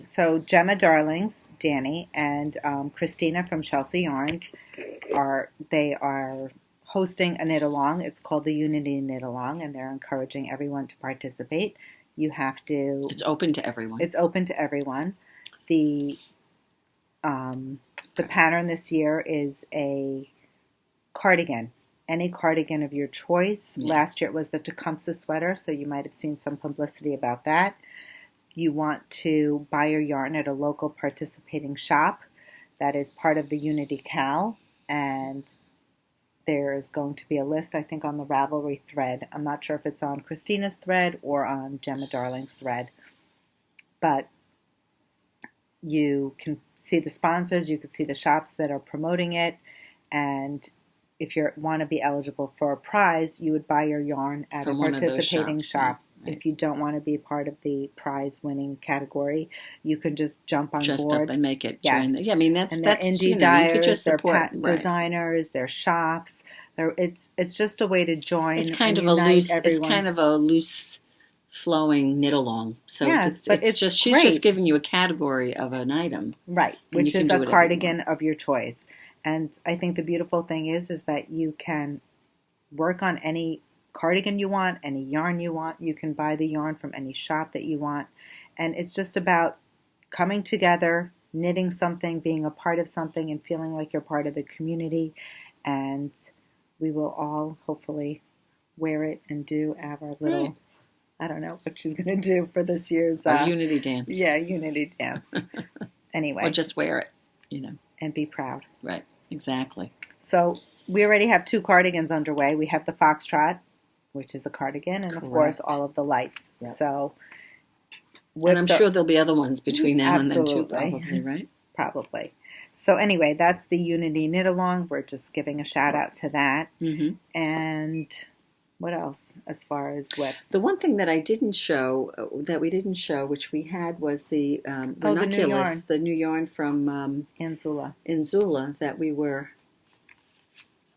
So Gemma Darlings, Danny, and Christina from Chelsea Yarns are hosting a knit-along. It's called the Unity KnitAlong, and they're encouraging everyone to participate. You have to... It's open to everyone. It's open to everyone. The pattern this year is a cardigan. Any cardigan of your choice. Yeah. Last year it was the Tecumseh sweater, so you might have seen some publicity about that. You want to buy your yarn at a local participating shop that is part of the Unity KAL, and there is going to be a list, I think, on the Ravelry thread. I'm not sure if it's on Christina's thread or on Gemma Darling's thread, but you can see the sponsors, you can see the shops that are promoting it, and if you want to be eligible for a prize, you would buy your yarn at a participating shop. Right. If you don't want to be part of the prize-winning category, you can just jump on board up and make it. Yes, yeah, I mean that's indie dyers, they're designers, they're shops. It's just a way to join. It's kind of a loose. Everyone. It's kind of a loose, flowing knit-along. So it's just she's just giving you a category of an item, right? Which is a cardigan of your choice. And I think the beautiful thing is that you can work on any cardigan you want, any yarn you want. You can buy the yarn from any shop that you want. And it's just about coming together, knitting something, being a part of something, and feeling like you're part of the community. And we will all hopefully wear it and have our little, I don't know what she's going to do for this year's... Unity dance. Yeah, Unity dance. Anyway. Or just wear it, And be proud. Right, exactly. So we already have 2 cardigans underway. We have the Foxtrot, which is a cardigan, and of course all of the lights. Yep. So, and I'm sure there'll be other ones between now and then too, probably, right? Probably. So anyway, that's the Unity KnitAlong. We're just giving a shout out to that. Mm-hmm. And what else as far as whips? The one thing that we didn't show, which we had, was the Ranunculus, the new yarn from Inzula, that we were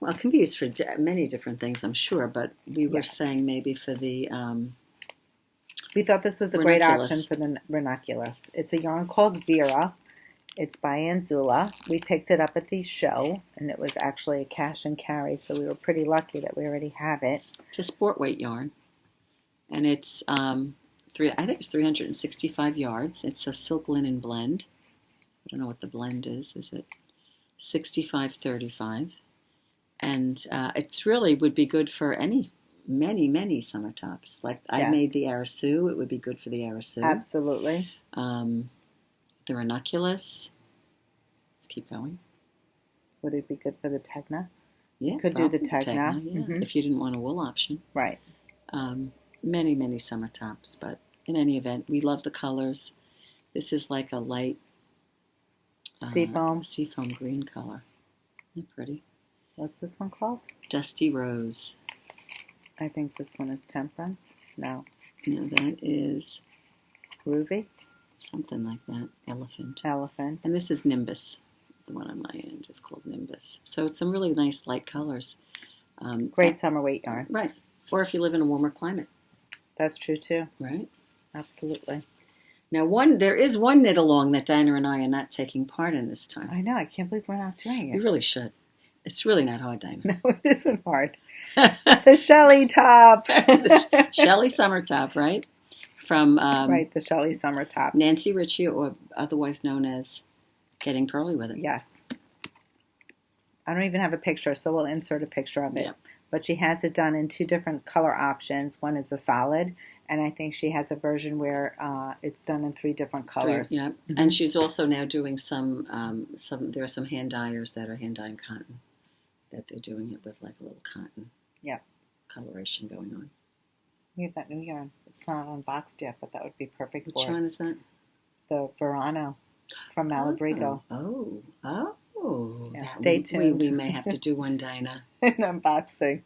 Well, it can be used for many different things, I'm sure, but we were Yes. saying maybe for the We thought this was a great option for the ranunculus. It's a yarn called Vera. It's by Anzula. We picked it up at the show, and it was actually a cash and carry, so we were pretty lucky that we already have it. It's a sport weight yarn, and it's I think it's 365 yards. It's a silk linen blend. I don't know what the blend is. Is it 65-35? And it's really would be good for many summer tops. Like I made the Arisu, it would be good for the Arisu. Absolutely. The Ranunculus. Let's keep going. Would it be good for the Tegna? Yeah, could do the Tegna. Yeah, if you didn't want a wool option. Right. Many summer tops, but in any event, we love the colors. This is like a light seafoam green color. Isn't it pretty? What's this one called? Dusty Rose. I think this one is Temperance. No, that is Ruby. Something like that. Elephant. And this is Nimbus. The one on my end is called Nimbus. So it's some really nice light colors. Great summer weight yarn. Right. Or if you live in a warmer climate. That's true too. Right. Absolutely. Now, there is one knit along that Dinah and I are not taking part in this time. I know. I can't believe we're not doing it. We really should. It's really not hard, Dinah. No, it isn't hard. The Shelley top. The Shelley Summer top, right? From right, the Shelley Summer top. Nancy Ritchie, or otherwise known as Getting Pearly with It. Yes. I don't even have a picture, so we'll insert a picture of it. Yeah. But she has it done in 2 different color options. One is a solid, and I think she has a version where it's done in 3 different colors. Yeah, and she's also now doing some. There are some hand dyers that are hand dyeing cotton, that they're doing it with like a little cotton. Yeah. Coloration going on. We have that new yarn. It's not unboxed yet, but that would be perfect Which for one is that? The Verano from Malabrigo. Oh. Yeah, stay tuned. We may have to do one, Dinah. An unboxing.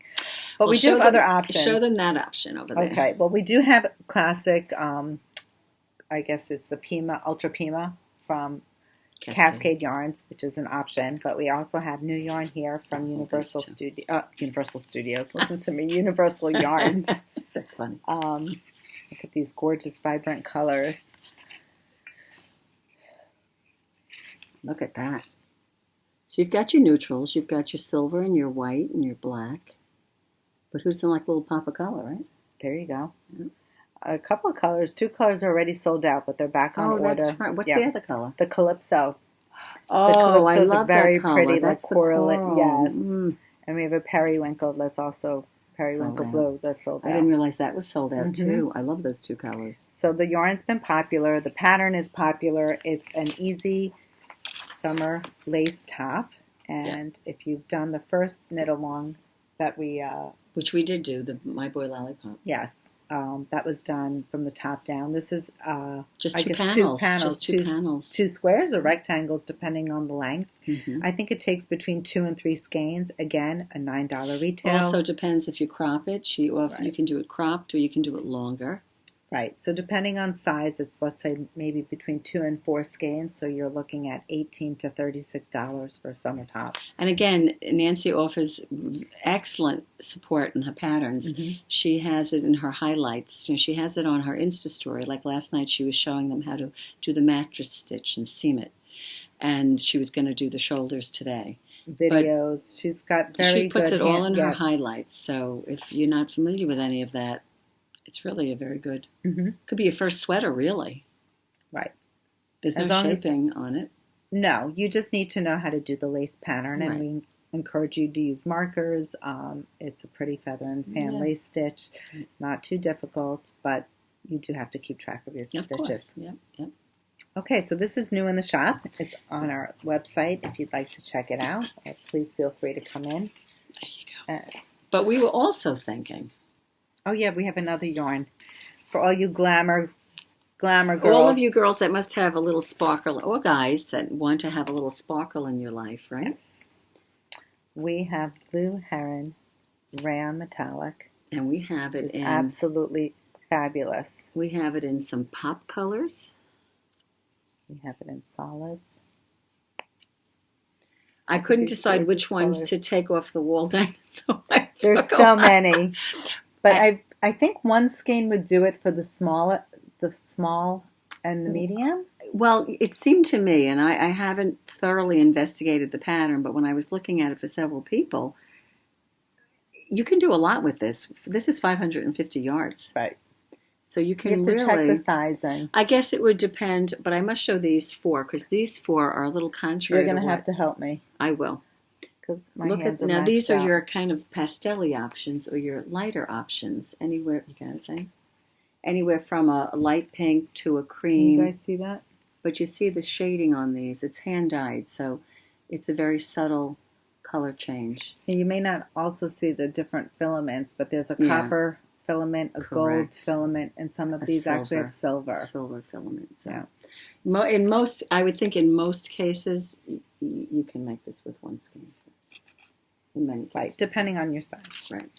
But we do have other options. Show them that option over there. Okay. Well, we do have classic, I guess it's the Pima, Ultra Pima from Cascade Yarns, which is an option. But we also have new yarn here from Universal Studios. Listen to me. Universal Yarns. That's funny. Look at these gorgeous, vibrant colors. Look at that. So you've got your neutrals, you've got your silver and your white and your black. But who's in like a little pop of color, right? There you go. Yeah. A couple of colors. 2 colors are already sold out, but they're back on order. Oh, that's right. What's the other color? The Calypso. Oh, the Calypso's I love very that color. pretty, That's like the coral. coral. Yes. Mm. And we have a periwinkle that's also periwinkle blue that's sold out. I didn't realize that was sold out too. I love those 2 colors. So the yarn's been popular. The pattern is popular. It's an easy summer lace top. And if you've done the first knit along that we... which we did do, My Boy Lollipop. Yes. That was done from the top down. This is just I two guess panels. 2 panels. Just two panels. 2 squares or rectangles depending on the length. Mm-hmm. I think it takes between 2 and 3 skeins. Again, a $9 retail. Also depends if you crop it. You can do it cropped or you can do it longer. Right. So depending on size, it's, let's say, maybe between 2 and 4 skeins. So you're looking at $18 to $36 for a summer top. And again, Nancy offers excellent support in her patterns. Mm-hmm. She has it in her highlights. She has it on her Insta story. Like last night, she was showing them how to do the mattress stitch and seam it. And she was going to do the shoulders today. Videos. But she's got very She puts good it all in her highlights. So if you're not familiar with any of that, it's really a very good, could be your first sweater, really. Right. There's no shaping on it. No, you just need to know how to do the lace pattern, and we encourage you to use markers. It's a pretty feather and fan lace stitch. Not too difficult, but you do have to keep track of your stitches. Yep. Okay, so this is new in the shop. It's on our website. If you'd like to check it out, please feel free to come in. There you go. But we were also thinking... Oh, yeah, we have another yarn for all you glamour girls. All of you girls that must have a little sparkle, or guys that want to have a little sparkle in your life, right? Yes. We have Blue Heron Rayon Metallic. And we have it in... absolutely fabulous. We have it in some pop colors. We have it in solids. I couldn't decide which ones to take off the wall, Dinah. So there's so many. But I think one skein would do it for the small and the medium. Well, it seemed to me, and I haven't thoroughly investigated the pattern, but when I was looking at it for several people, you can do a lot with this. This is 550 yards. Right. So you can have to check the sizing. I guess it would depend, but I must show these 4 because these 4 are a little contrary. You're going to have to help me. I will. Because my hands are now maxed these are out. your kind of pastel-y options or your lighter options. Anywhere, you got a thing? Anywhere from a light pink to a cream. You guys see that? But you see the shading on these. It's hand-dyed, so it's a very subtle color change. And you may not also see the different filaments, but there's a copper filament, a gold filament, and some of these actually have silver. Silver filaments. So. Yeah. In most, I would think in most cases, you can make this with one skein. In many cases. Right, depending on your size. Right.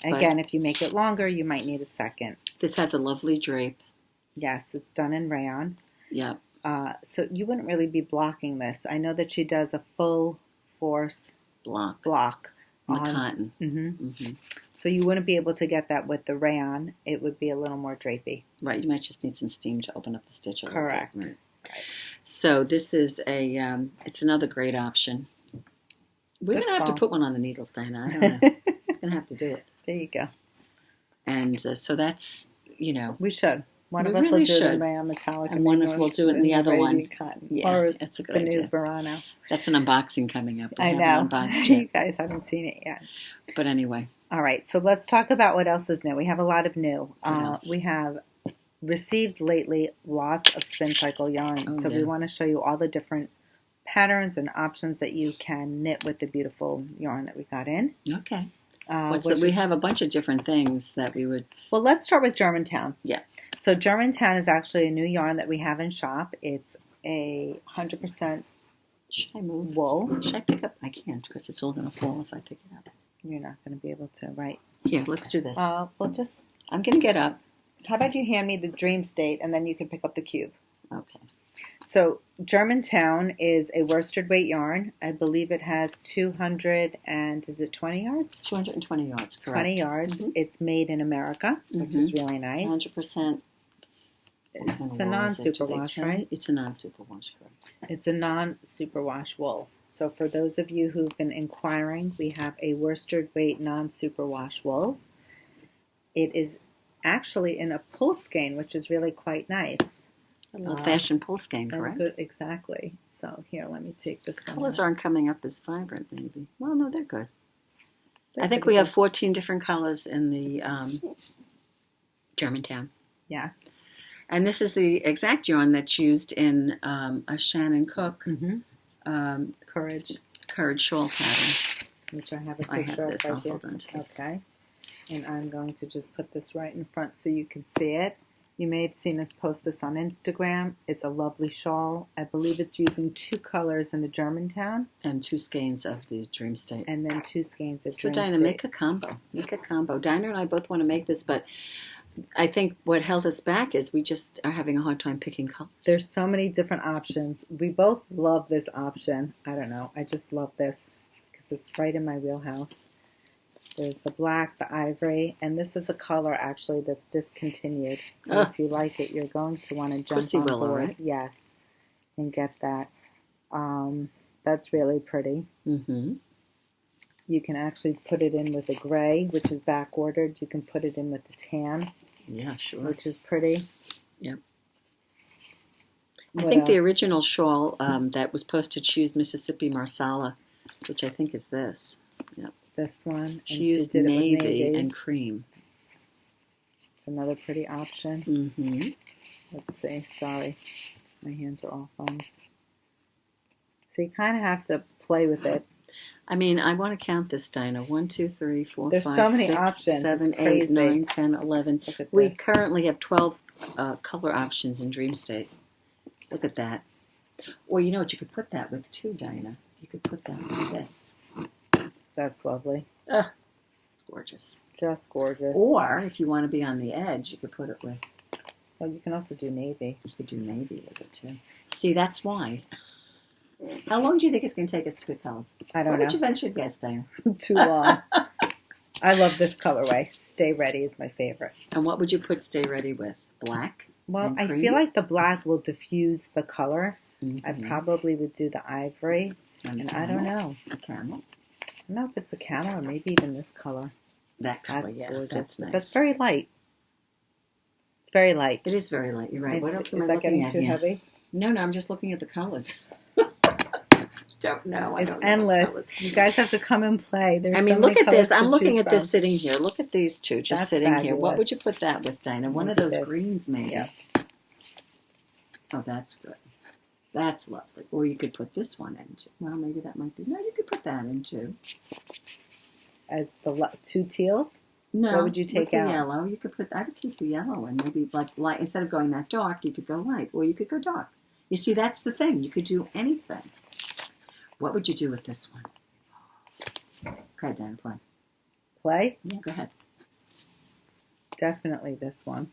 Again, if you make it longer, you might need a second. This has a lovely drape. Yes, it's done in rayon. Yeah. So you wouldn't really be blocking this. I know that she does a full force block on the cotton. Mm-hmm. Mm-hmm. So you wouldn't be able to get that with the rayon. It would be a little more drapey. Right. You might just need some steam to open up the stitch a little Correct. bit. Right. So this is it's another great option. We're going to have to put one on the needles, Dinah. I don't know. It's going to have to do it. There you go. And so that's, We should. One of us will do it in rayon metallic. And one of us will do it in the other one. Cotton. Yeah, or that's a good the idea. new Verano. That's an unboxing coming up. I know. You guys haven't seen it yet. But anyway. All right. So let's talk about what else is new. We have a lot of new. We have received lately lots of spin cycle yarn. We want to show you all the different patterns and options that you can knit with the beautiful yarn that we got in. Okay. We have a bunch of different things that we would... Well, let's start with Germantown. Yeah. So Germantown is actually a new yarn that we have in shop. It's a 100% Should I move? wool. Should I pick up? I can't because it's all going to fall if I pick it up. You're not going to be able to, right? Here, let's do this. I'm going to get up. How about you hand me the Dream State and then you can pick up the cube. Okay. So Germantown is a worsted weight yarn. I believe it has 200 and is it 20 yards? 220 yards, correct. 20 yards. Mm-hmm. It's made in America, which is really nice. 100%. It's a non-superwash, right? It's a non-superwash, correct. It's a non-superwash wool. So for those of you who've been inquiring, we have a worsted weight non-superwash wool. It is actually in a pull skein, which is really quite nice. A little fashion pull skein, correct? Good, exactly. So here, let me take this one. Colors aren't coming up as vibrant, maybe. Well, no, they're good. I think we have 14 different colors in the Germantown. Yes. And this is the exact yarn that's used in a Shannon Cook Courage shawl pattern. Which I have a picture of right here. Hold on to this. Okay. And I'm going to just put this right in front so you can see it. You may have seen us post this on Instagram. It's a lovely shawl. I believe it's using 2 colors in the Germantown. And 2 skeins of the Dream State. And then 2 skeins of Dream State. So Dinah, make a combo. Dinah and I both want to make this, but I think what held us back is we just are having a hard time picking colors. There's so many different options. We both love this option. I don't know. I just love this because it's right in my wheelhouse. There's the black, the ivory, and this is a color actually that's discontinued. So if you like it, you're going to want to jump on board. Right? Yes, and get that. That's really pretty. Mm-hmm. You can actually put it in with a gray, which is back ordered. You can put it in with the tan. Yeah, sure. Which is pretty. Yep. I think the original shawl that was posted, she used Mississippi Marsala, which I think is this. Yep. This one. She used navy and cream. It's another pretty option. Mm-hmm. Let's see. Sorry. My hands are all thumbs. So you kind of have to play with it. I mean, I want to count this, Dinah. 1, 2, 3, 4, There's 5, so many 6, options. 7, 8, 9, 10, 11. We currently have 12 color options in Dream State. Look at that. Or you know what? You could put that with 2, Dinah. You could put that with this. That's lovely. It's gorgeous. Just gorgeous. Or if you want to be on the edge, you could put it with... Well, you can also do navy. You could do navy with it, too. See, that's why. How long do you think it's going to take us to pick colors? I don't know. What would you venture to guess, Diana? Too long. I love this colorway. Stay Ready is my favorite. And what would you put Stay Ready with? Black? Well, I feel like the black will diffuse the color. I probably would do the ivory. And I don't know. A camel? I don't know if it's the camel or maybe even this color. That color, That's yeah. gorgeous. That's nice. That's very light. It's very light. It is very light. You're right. What else am I Is that looking getting at too here? heavy? No, I'm just looking at the colors. Don't know. It's endless. You guys have to come and play. There's I mean, so look many at this. colors to I'm looking choose at this from. sitting here. Look at these two just That's sitting here. What fabulous. would you put that with, Dinah? One of Look at those this. greens, maybe. Yeah. Oh, that's good. That's lovely. Or you could put this one in. Well, maybe that might be. No, you could put that in too. As the two teals? No. What would you take with the out? yellow. You could put. I would keep the yellow and maybe like light. Instead of going that dark, you could go light, or you could go dark. You see, that's the thing. You could do anything. What would you do with this one? Go ahead, Dinah, play. Play? Yeah, go ahead. Definitely this one.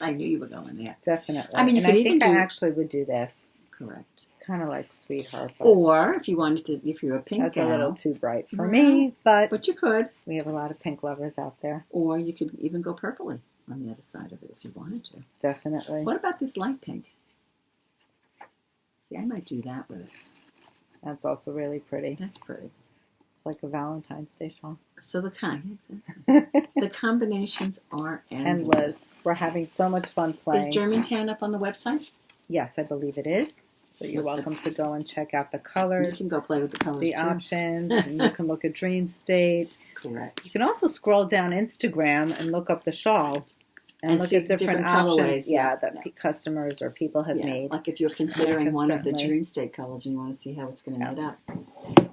I knew you were going there. Definitely. I mean, you and could I even think do. I actually would do this. Correct. It's kind of like Sweetheart. But Or if you wanted to, if you're a pink that's gal, a little too bright for Yeah. me, but you could. we have a lot of pink lovers out there. Or you could even go purpley on the other side of it if you wanted to. Definitely. What about this light pink? See, I might do that with it. That's also really pretty. That's pretty. It's like a Valentine's Day shawl. So the combinations are endless. Endless. We're having so much fun playing. Is Germantown up on the website? Yes, I believe it is. So you're welcome to go and check out the You colors, can go play with the colors the too. options, and you can look at Dream State. Correct. You can also scroll down Instagram and look up the shawl and look see at different colorways. options that customers or people have made. Like if you're considering one of the certainly. Dream State colors and you want to see how it's going to knit up.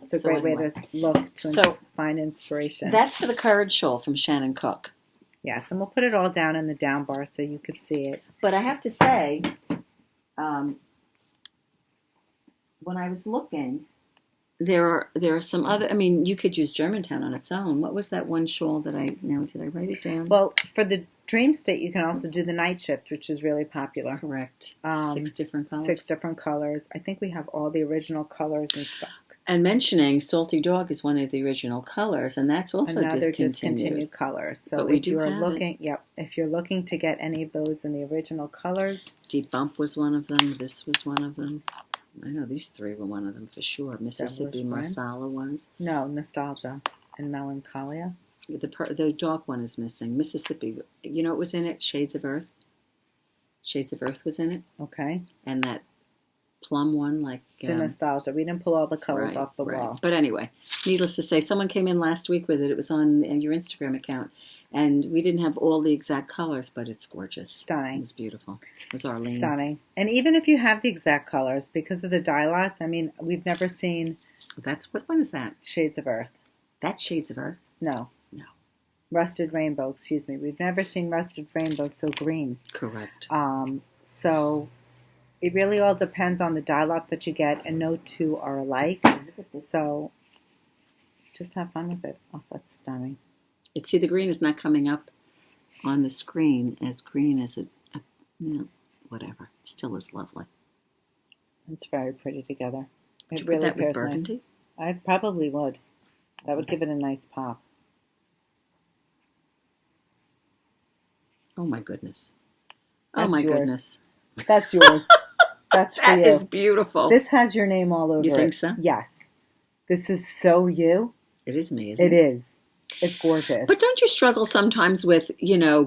It's a So great way anyway. to look to So, find inspiration. That's for the Courage shawl from Shannon Cook. Yes, and we'll put it all down in the down bar so you could see it. But I have to say, when I was looking, there are some other. I mean, you could use Germantown on its own. What was that one shawl that did I write it down? Well, for the Dream State, you can also do the night shift, which is really popular. Correct. 6 different colors. 6 different colors. I think we have all the original colors in stock. And mentioning Salty Dog is one of the original colors, and that's also Another discontinued. discontinued color. So But we if do you're have looking, if you're looking to get any of those in the original colors, Deep Bump was one of them. This was one of them. I know these three were one of them for sure. Mississippi one. Marsala ones. no, Nostalgia and Melancholia. The dark one is missing. Mississippi. You know what was in it? Shades of Earth. Shades of Earth was in it. Okay. And that plum one, like The Nostalgia. We didn't pull all the colors off the wall. But anyway, needless to say, someone came in last week with it. It was on your Instagram account. And we didn't have all the exact colors, but it's gorgeous. Stunning. It was beautiful. It was Arlene. Stunning. And even if you have the exact colors, because of the dye lots, I mean, we've never seen What one is that? Shades of Earth. That's Shades of Earth? No. No. Rusted Rainbow, excuse me. We've never seen Rusted Rainbow so green. Correct. So it really all depends on the dye lot that you get, and no two are alike. So just have fun with it. Oh, that's stunning. See, the green is not coming up on the screen as green as whatever. It still is lovely. It's very pretty together. Would It you really put that with pairs burgundy? nice. I probably would. That would give it a nice pop. Oh my goodness. That's Oh my yours. goodness. That's yours. That's for That you. is beautiful. This has your name all over it. You think so? Yes. This is so you. It is me, isn't It it? is. It's gorgeous. But don't you struggle sometimes with,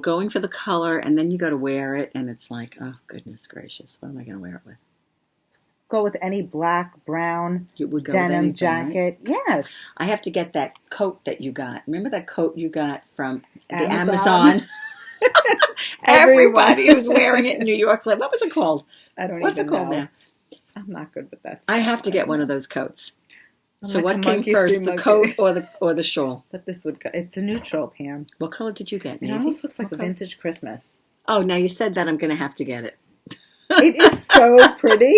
going for the color and then you go to wear it and it's like, oh, goodness gracious, what am I going to wear it with? Go with any black, brown, You would go denim with anything, right? jacket. Yes. I have to get that coat that you got. Remember that coat you got from the Amazon? Amazon? Everybody was wearing it in New York. What was it called? I don't What's even it called know. now? I'm not good with that. I have to get one of those coats. I'm So like what a came monkey first, see the monkey. coat or the shawl? But this would go. It's a neutral, Pam. What color did you get? It Navy? almost looks like a Okay. vintage Christmas. Oh, now you said that, I'm going to have to get it. It is so pretty.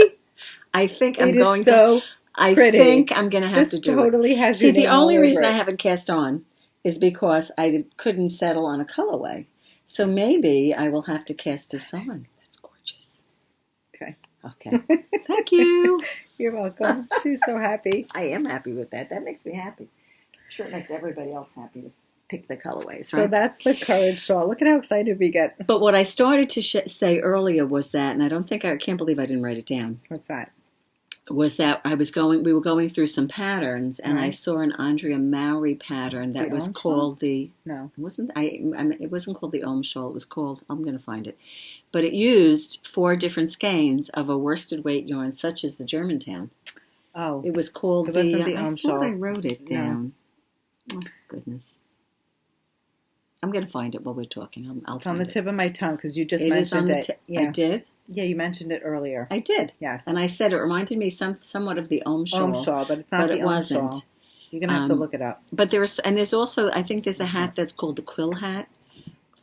I think I'm It is going so to. I pretty. think I'm going to have This to do totally it. has See, your the name all only over reason I it. haven't cast on is because I couldn't settle on a colorway. So maybe I will have to cast this on. That's gorgeous. Okay. Okay. Thank you. You're welcome. She's so happy. I am happy with that. That makes me happy. I'm sure it makes everybody else happy to pick the colorways, So right? that's the courage shawl. Look at how excited we get. But what I started to say earlier was that, and I can't believe I didn't write it down. What's that? Was that we were going through some patterns, and I saw an Andrea Mowry pattern that was called it wasn't called the Ohm shawl. It was called, I'm going to find it, but it used 4 different skeins of a worsted weight yarn, such as the Germantown. Oh, it was called the Ohm shawl. I wrote it down. No. Oh goodness. I'm going to find it while we're talking. It's on the tip of my tongue because you just mentioned it. Yeah. I did? Yeah, you mentioned it earlier. I did. Yes. And I said it reminded me somewhat of the Ohm shawl. Ohm shawl, but it's not the Ohm shawl. You're going to have to look it up. But there's also, I think there's a hat that's called the quill hat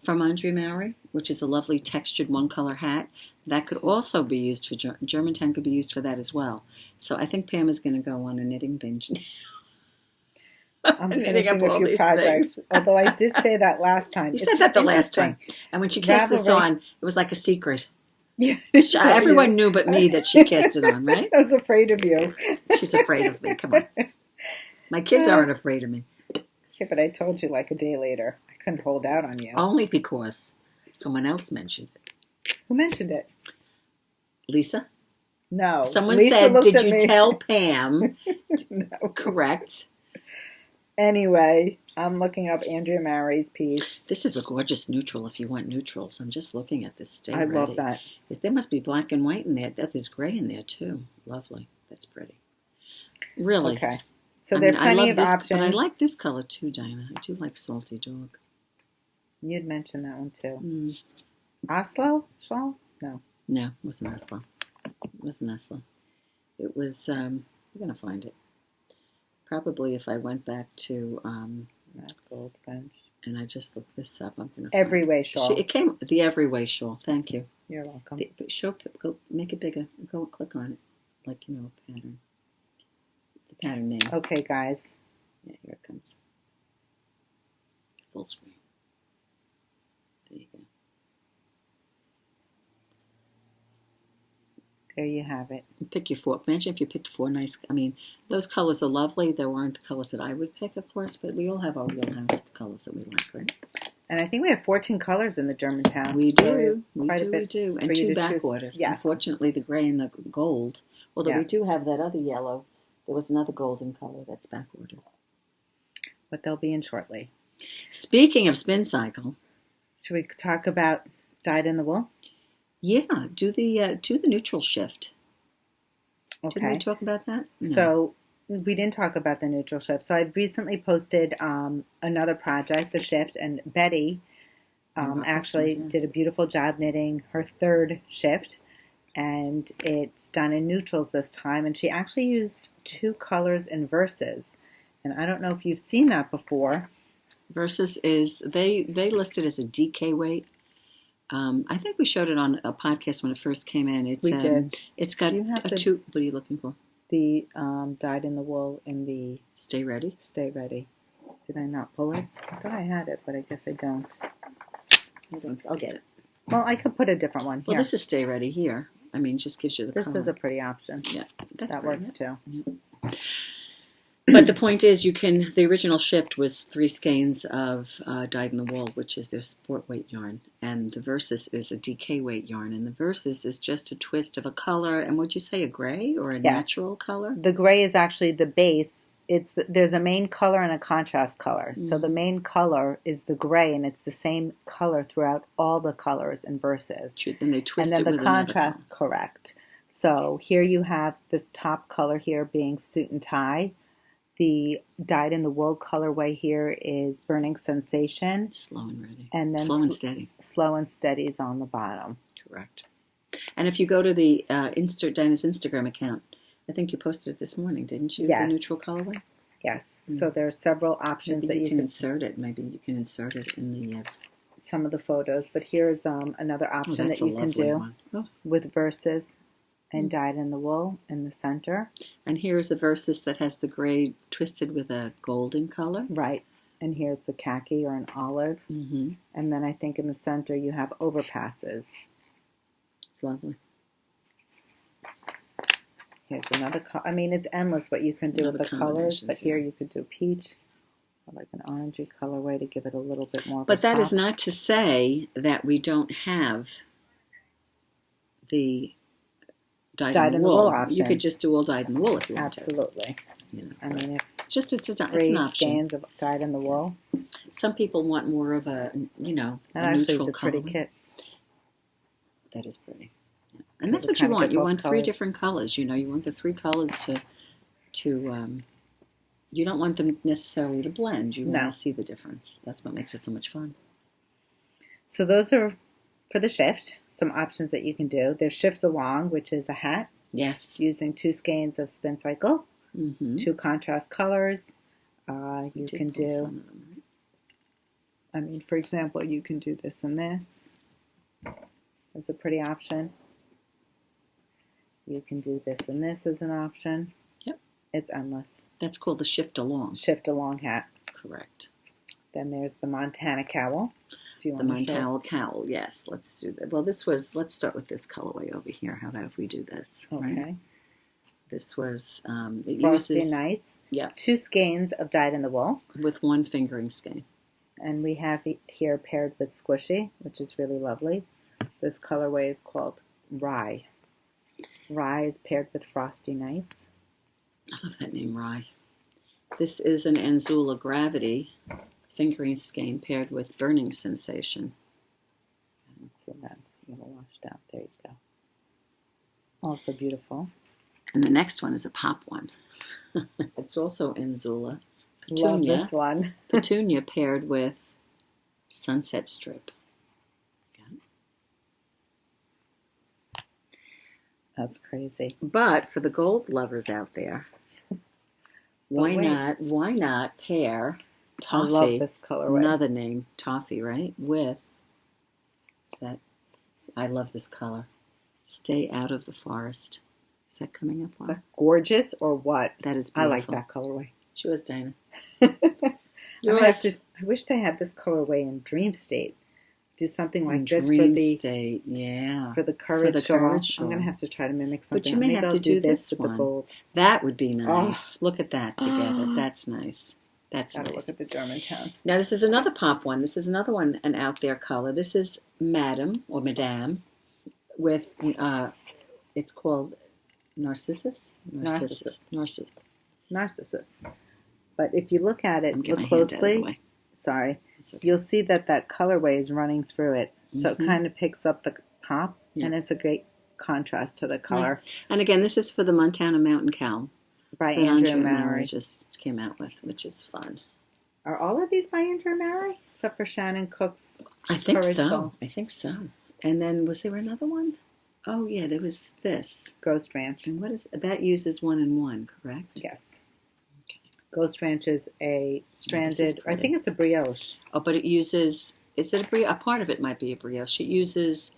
from Andrea Mowry, which is a lovely textured one-color hat. That could also be used for, Germantown could be used for that as well. So I think Pam is going to go on a knitting binge. I'm finishing a few projects. Although I did say that last time. You said that the last time. And when she cast this on, it was like a secret. Yeah, everyone knew but me that she cast it on, right? I was afraid of you. She's afraid of me. Come on. My kids aren't afraid of me. Yeah, but I told you like a day later. I couldn't hold out on you. Only because someone else mentioned it. Who mentioned it? Lisa? No. Someone Lisa said, did you me. tell Pam? No. Correct. Anyway, I'm looking up Andrea Mowry's piece. This is a gorgeous neutral if you want neutrals. I'm just looking at this. I love that. There must be black and white in there. There's gray in there, too. Lovely. That's pretty. Really. Okay. So there are plenty of options. But I like this color, too, Diana. I do like Salty Dog. You'd mentioned that one, too. Oslo shawl? No. No, it wasn't Oslo. It wasn't Oslo. It was, we're going to find it. Probably if I went back to Goldfinch and I just looked this up, I'm going to Everyway shawl. It came the Everyway shawl. Thank you. You're welcome. Go make it bigger. Go click on it, like pattern. The pattern name. Okay, guys. Yeah, here it comes. Full screen. There you go. There you have it. Pick your 4. Imagine if you picked 4 nice. I mean, those colors are lovely. They weren't the colors that I would pick, of course, but we all have our wheelhouse colors that we like, right? And I think we have 14 colors in the Germantown. We do. We bit do. And 2 back ordered. Yes. Unfortunately, the gray and the gold. Although we do have that other yellow. There was another golden color that's back ordered. But they'll be in shortly. Speaking of spin cycle. Should we talk about dyed in the wool? Yeah, do the neutral shift. Okay. Didn't we talk about that? No. So we didn't talk about the neutral shift. So I've recently posted another project, the shift, and Betty actually did a beautiful job knitting her 3rd shift, and it's done in neutrals this time. And she actually used 2 colors in verses, and I don't know if you've seen that before. Versus is they listed as a DK weight. I think we showed it on a podcast when it first came in. We did. It's got two. What are you looking for? The dyed in the wool in the Stay Ready. Stay Ready. Did I not pull it? I thought I had it, but I guess I don't. I'll get it. Well, I could put a different one here. Well, this is Stay Ready here. I mean, just gives you the color. This is a pretty option. Yeah, that works too. Yeah. But the point is, the original shift was 3 skeins of dyed in the wool, which is their sport weight yarn, and the versus is a DK weight yarn, and the versus is just a twist of a color. And would you say a gray or a natural color? The gray is actually the base. There's a main color and a contrast color. Mm-hmm. So the main color is the gray, and it's the same color throughout all the colors in verses. Then they twist it with the contrast, correct. So here you have this top color here being suit and tie. The dyed in the wool colorway here is Burning Sensation. Slow and ready. And then slow and steady. Slow and steady is on the bottom. Correct. And if you go to the Dinah's Instagram account, I think you posted it this morning, didn't you? Yes. The neutral colorway? Yes. Mm-hmm. So there are several options Maybe that you can insert it. Maybe you can insert it in the some of the photos. But here's another option that you can do with verses. And dyed in the wool in the center. And here's a versus that has the gray twisted with a golden color. Right. And here it's a khaki or an olive. Mm-hmm. And then I think in the center you have overpasses. It's lovely. Here's another color. I mean, it's endless what you can do with the colors, but here you could do peach, or like an orangey colorway to give it a little bit more. But that is not to say that we don't have the dyed in the wool option. You could just do all dyed in the wool if you want to. Absolutely. You know, I mean, it's an option. Skeins of dyed in the wool. Some people want more of a, you know, a neutral color. Pretty kit. That is pretty. Yeah. And that's what you want. You want three different colors. You know, you want the three colors to you don't want them necessarily to blend. You want to see the difference. That's what makes it so much fun. So those are for the shift. Some options that you can do. There's shifts along, which is a hat. Yes. Using 2 skeins of spin cycle. 2 contrast colors. You can do, I mean, for example, you can do this and this. That's a pretty option. You can do this and this as an option. Yep. It's endless. That's called the shift along. Shift along hat. Correct. Then there's the Montana cowl. Do you want the Montana cowl, yes. Let's do that. Well, let's start with this colorway over here. How about if we do this? Okay. Right? This was, Frosty Nights. Yeah. 2 skeins of dyed in the wool. With 1 fingering skein. And we have it here paired with Squishy, which is really lovely. This colorway is called Rye. Rye is paired with Frosty Nights. I love that name, Rye. This is an Anzula Gravity fingering skein paired with Burning Sensation. Let's see, that's a little washed out. There you go. Also beautiful. And the next one is a pop one. It's also Anzula. Love this one. Petunia paired with Sunset Strip. Okay. That's crazy. But for the gold lovers out there, why not pair Toffee? I love this colorway. Another name, Toffee, right? With that. I love this color. Stay Out of the Forest. Is that coming up? Is that gorgeous or what? That is beautiful. I like that colorway. She was Dana. I wish they had this colorway in Dream State. Do something like this for the State, yeah. For the Courage Shawl. I'm going to have to try to mimic something. But you may have to do this with the gold. That would be nice. Look at that together. That's nice. That's Gotta nice. Look at the Germantown. Now this is another pop one. This is another one, an out there color. This is Madame or Madame with it's called Narcissus. But if you look at it, look closely. Sorry, okay. You'll see that colorway is running through it, so it kind of picks up the pop, and it's a great contrast to the color. Yeah. And again, this is for the Montana Mountain Cowl by Andrew Mary just came out with, which is fun. Are all of these by Andrew Mary, except for Shannon Cook's? I think so. I think so. And then was there another one? Oh yeah, there was this Ghost Ranch. And what is that? Uses 1 and 1, correct? Yes. Ghost Ranch is a stranded, I think it's a brioche. Oh, but it uses, is it a brioche? A part of it might be a brioche. It uses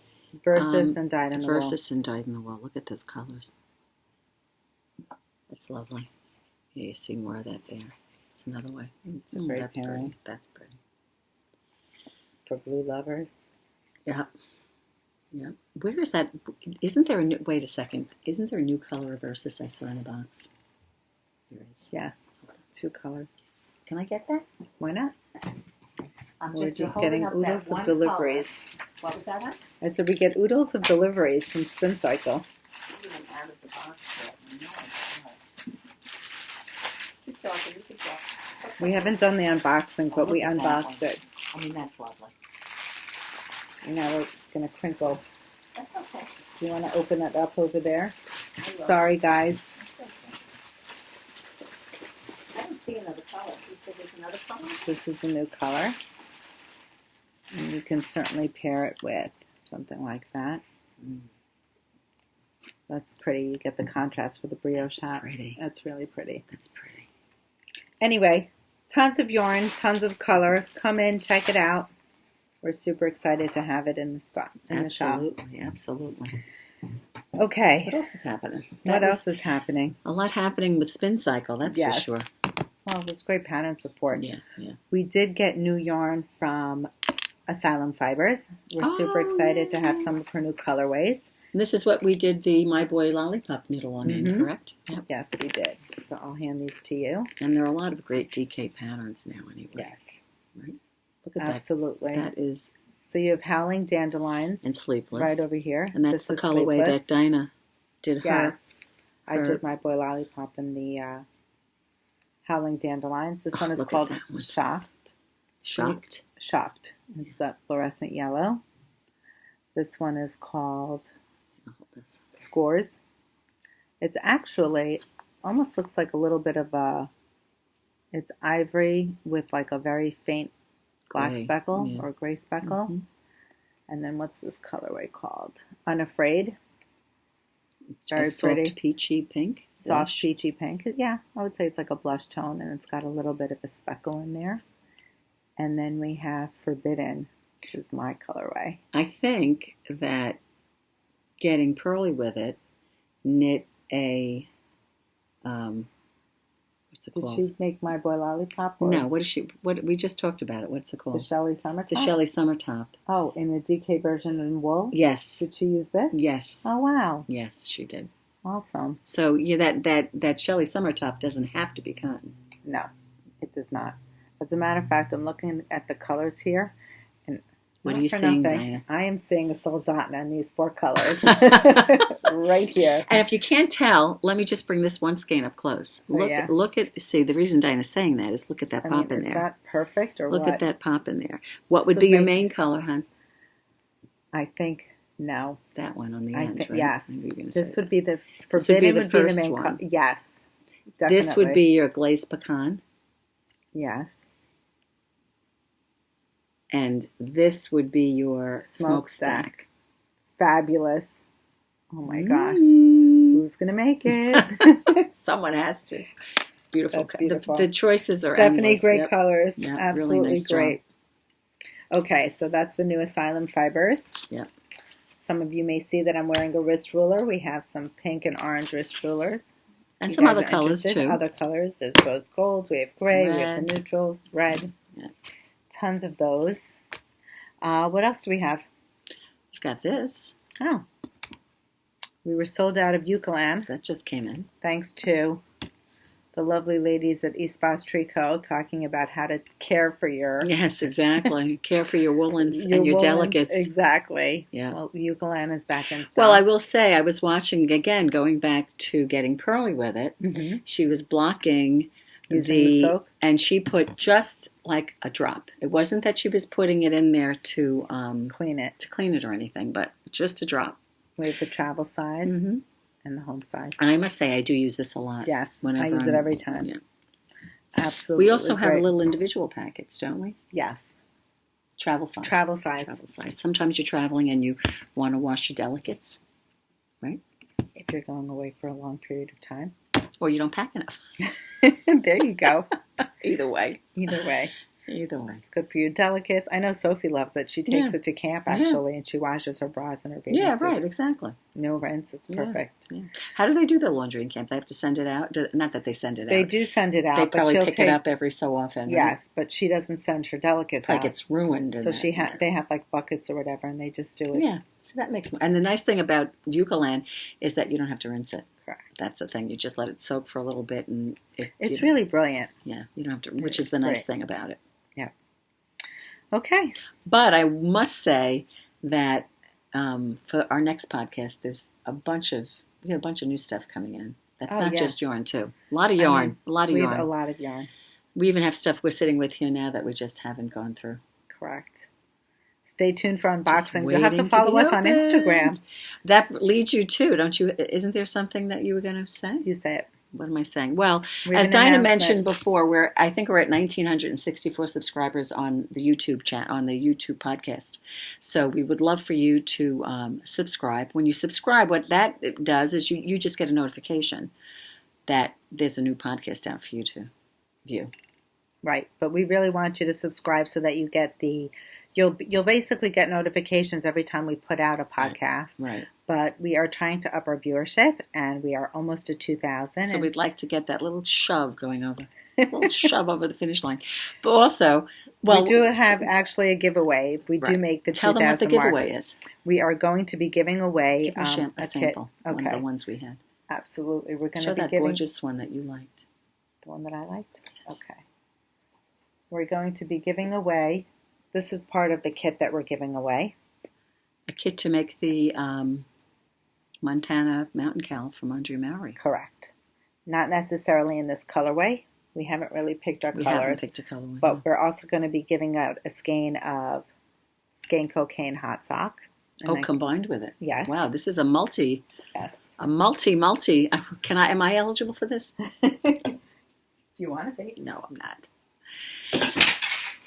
Versus and dyed in the wool. Versus and dyed in the wool. Look at those colors. That's lovely. Yeah, you see more of that there. It's another way. It's a great pairing. That's pretty. For blue lovers. Yeah. Yeah. Where is that? Isn't there a new, wait a second. Isn't there a new color of Versus I saw in the box? There is. Yes. 2 colors. Can I get that? Why not? We're just getting oodles of deliveries. What was that? I said we get oodles of deliveries from Spin Cycle. Even out of the box yet. Keep talking. You keep talking. We haven't done the unboxing, but we unboxed it. I mean, that's lovely. And now we're going to crinkle. That's okay. Do you want to open it up over there? Sorry, guys. Another color. You said there's another color? This is a new color. And you can certainly pair it with something like that. That's pretty. You get the contrast for the brioche hat. Pretty. That's really pretty. That's pretty. Anyway, tons of yarn, tons of color. Come in, check it out. We're super excited to have it in the stock. Absolutely, absolutely. Okay. What else is happening? What else is happening? A lot happening with Spin Cycle, that's for sure. Well, there's great pattern support. Yeah, yeah. We did get new yarn from Asylum Fibers. We're super excited to have some of her new colorways. And this is what we did the My Boy Lollipop knit-along in, correct? Yep. Yes, we did. So I'll hand these to you. And there are a lot of great DK patterns now anyway. Yes. Right? Look at Absolutely. that. That is... So you have Howling Dandelions. And Sleepless. Right over here. And that's the colorway that Dinah did her. Yes. I did My Boy Lollipop in the Howling Dandelions. This one is called Shocked. Shocked? Shocked. It's that fluorescent yellow. This one is called Scores. It's actually almost looks like a little bit of a, it's ivory with like a very faint black speckle or gray speckle. And then what's this colorway called? Unafraid. Very pretty. Soft peachy pink. Soft peachy pink. Yeah, I would say it's like a blush tone, and it's got a little bit of a speckle in there. And then we have Forbidden, which is my colorway. I think that getting pearly with it, knit a, what's it called? Did she make My Boy Lollipop? No, what is she, what we just talked about it. What's it called? The Shelley Summer top? The Shelley Summer top. Oh, in the DK version in wool? Yes. Did she use this? Yes. Oh, wow. Yes, she did. Awesome. So yeah, that Shelley Summer top doesn't have to be cotton. No, it does not. As a matter of fact, I'm looking at the colors here. And what are you seeing, Dinah? I am seeing a Soldotna in these 4 colors. Right here. And if you can't tell, let me just bring this one skein up close. Look at, see, the reason Dinah's saying that is look at that pop in there. Is that perfect or look what? At that pop in there. What would be your main color, hon? I think, no. That one on the end, right? Yes. This would be the Forbidden would be the main color. Yes, definitely. This would be your glazed pecan. Yes. And this would be your smokestack. Fabulous. Oh my gosh. Who's going to make it? Someone has to. Beautiful. That's beautiful. The choices are Stephanie, endless. great colors. Yep, Absolutely really nice great. Job. Okay, so that's the new Asylum fibers. Yep. Some of you may see that I'm wearing a wrist ruler. We have some pink and orange wrist rulers. And some other colors too. Other colors. There's rose gold. We have gray. We have the neutrals. Red. Yep. Tons of those. What else do we have? You've got this. Oh. We were sold out of Eucalan. That just came in. Thanks to the lovely ladies at Foxtrot KAL talking about how to care for your... Yes, exactly. Care for your woolens and your delicates. Exactly. Yeah. Well, Eucalan is back in stock. Well, I will say, I was watching, again, going back to getting pearly with it. Mm-hmm. She was blocking the soak? And she put just like a drop. It wasn't that she was putting it in there to clean it or anything, but just a drop. We have the travel size and the home size. And I must say, I do use this a lot. Yes, I use it every time. Yeah. Absolutely. We also have little individual packets, don't we? Yes. Travel size. Travel size. Sometimes you're traveling and you want to wash your delicates, right? If you're going away for a long period of time. Or you don't pack enough. There you go. Either way. It's good for your delicates. I know Sophie loves it. She takes it to camp, actually, and she washes her bras and her bathing suits. Yeah, right, exactly. No rinse. It's perfect. Yeah. How do they do the laundry in camp? They have to send it out? Not that they send it out. They do send it out. They probably pick it up every so often. Yes, right? But she doesn't send her delicates out. Like it's ruined. So they have like buckets or whatever, and they just do it. Yeah, so that makes sense. And the nice thing about Eucalan is that you don't have to rinse it. Correct. That's the thing. You just let it soak for a little bit, and it's really brilliant. Yeah, you don't have to, which is the nice thing about it. Yeah. Okay. But I must say that for our next podcast, we have a bunch of new stuff coming in. That's not just yarn too. A lot of yarn. We have a lot of yarn. We even have stuff we're sitting with here now that we just haven't gone through. Correct. Stay tuned for unboxings. You'll have to follow us on Instagram. That leads you to, don't you? Isn't there something that you were going to say? You say it. What am I saying? Well, as Dinah mentioned before, I think we're at 1,964 subscribers on the YouTube chat, on the YouTube podcast. So we would love for you to subscribe. When you subscribe, what that does is you just get a notification that there's a new podcast out for you to view. Right, but we really want you to subscribe so that you get you'll basically get notifications every time we put out a podcast. Right. But we are trying to up our viewership, and we are almost at 2,000. So we'd like to get that little shove going over. A little shove over the finish line. But also, Well, we do have actually a giveaway. We do make the 2000 Tell them what the giveaway is. We are going to be giving away a sample. Kit. Okay. One of the ones we had. Absolutely. We're going to be that giving... gorgeous one that you liked. The one that I liked? Okay. We're going to be giving away... This is part of the kit that we're giving away. A kit to make the Montana Mountain Cal from Andre Maury. Correct. Not necessarily in this colorway. We haven't really picked our colors. We haven't picked a colorway. But we're also going to be giving out a skein of Skein Cocaine hot sock. Combined with it. Yes. Wow, this is a multi. Yes. A multi. Am I eligible for this? If you want to be. No, I'm not.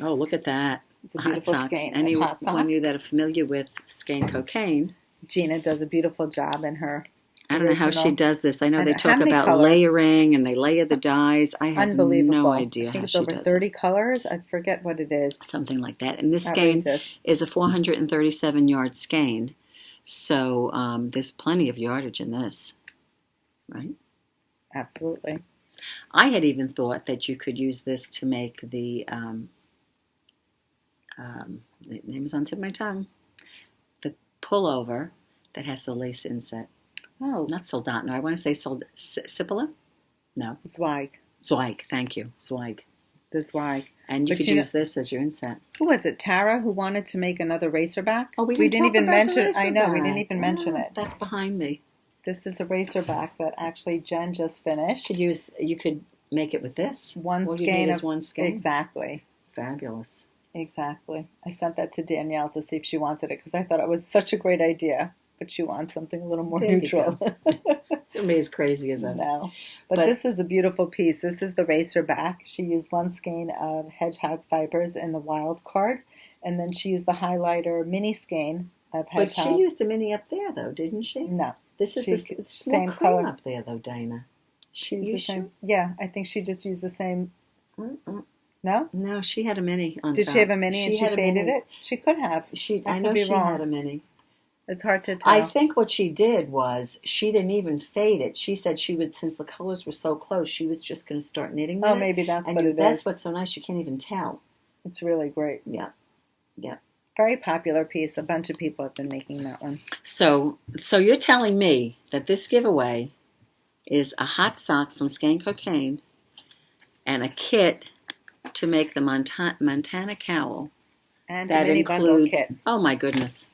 Oh, look at that. It's a beautiful skein. Anyone of you that are familiar with Skein Cocaine. Gina does a beautiful job in her. I don't know how she does this. I know they talk about layering and they layer the dyes. I have no idea I think how it's she over does 30 it. colors. I forget what it is. Something like that. And this skein is a 437-yard skein. So there's plenty of yardage in this. Right? Absolutely. I had even thought that you could use this to make the name is on the tip of my tongue. The pullover that has the lace inset. Oh. Not Soldotna. I want to say Sipola? No. Zweig. Zweig. Thank you. Zweig. The Zweig. And you could use this as your inset. Who was it? Tara, who wanted to make another racerback? Oh, we didn't even mention. I know, we didn't even mention it. That's behind me. This is a racerback that actually Jen just finished. You could make it with this. One skein. Exactly. Fabulous. Exactly. I sent that to Danielle to see if she wanted it because I thought it was such a great idea. But she wants something a little more neutral. It may as crazy as that. No. But this is a beautiful piece. This is the racer back. She used one skein of hedgehog fibers in the wild card. And then she used the highlighter mini skein of hedgehog. But she used a mini up there, though, didn't she? No. This is the same color up there, though, Dinah. She used the same. Yeah, I think she just used the same. No? No, she had a mini on top. Did she have a mini and she faded it? She could have. I know she had a mini. It's hard to tell. I think what she did was she didn't even fade it. She said she would, since the colors were so close, she was just going to start knitting with it. Oh, maybe that's what it is. That's what's so nice. You can't even tell. It's really great. Yeah. Yeah. Very popular piece. A bunch of people have been making that one. So you're telling me that this giveaway is a hot sock from Skein Cocaine and a kit to make the Montana cowl. And that a mini bundle kit. Oh, my goodness.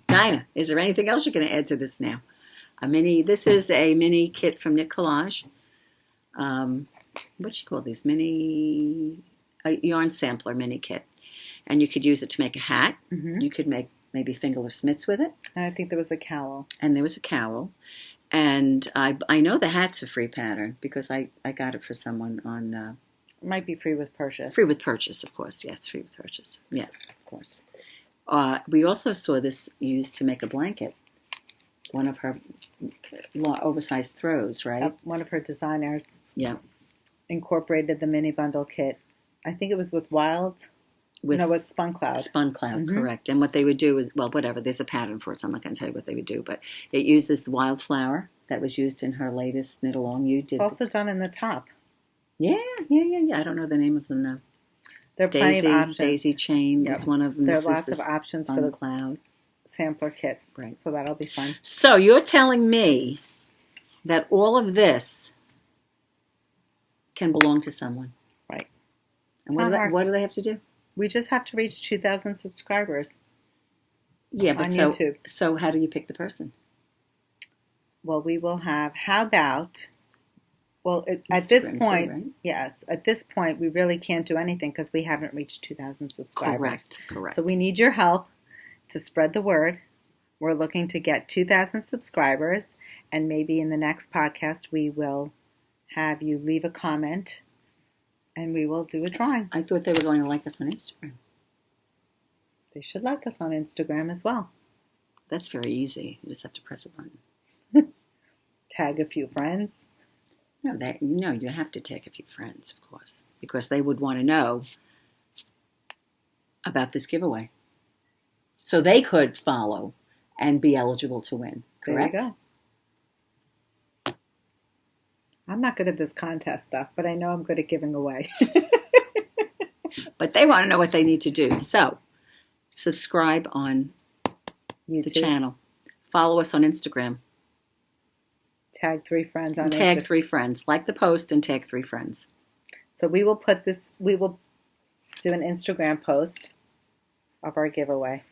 Dinah, is there anything else you're going to add to this now? This is a mini kit from Knit Collage. What do you call these? A yarn sampler mini kit. And you could use it to make a hat. Mm-hmm. You could make maybe fingerless mitts with it. And I think there was a cowl. And there was a cowl. And I know the hat's a free pattern because I got it for someone on... it might be free with purchase. Free with purchase, of course. Yes, free with purchase. Yeah, of course. We also saw this used to make a blanket. One of her oversized throws, right? One of her designers. Yeah. Incorporated the mini bundle kit. I think it was with with Spun Cloud. Spun Cloud, correct. And what they would do is, well, whatever. There's a pattern for it, so I'm not going to tell you what they would do. But it uses the wildflower that was used in her latest knit along. You did. It's also done in the top. Yeah. I don't know the name of them now. There are plenty of options. Daisy chain is one of them. There are lots of options for the cloud sampler kit. Right. So that'll be fun. So you're telling me that all of this can belong to someone. Right. And what do they have to do? We just have to reach 2,000 subscribers. Yeah, but on YouTube. So how do you pick the person? Well, we will have, at this point, right? Yes, at this point, we really can't do anything because we haven't reached 2,000 subscribers. Correct. So we need your help to spread the word. We're looking to get 2,000 subscribers, and maybe in the next podcast, we will have you leave a comment, and we will do a drawing. I thought they were going to like us on Instagram. They should like us on Instagram as well. That's very easy. You just have to press a button. Tag a few friends. No, you have to tag a few friends, of course, because they would want to know about this giveaway. So they could follow and be eligible to win, correct? There you go. I'm not good at this contest stuff, but I know I'm good at giving away. But they want to know what they need to do. So, subscribe on the channel. Follow us on Instagram. Tag 3 friends on Instagram. Tag 3 friends. Like the post and tag 3 friends. So we will do an Instagram post of our giveaway.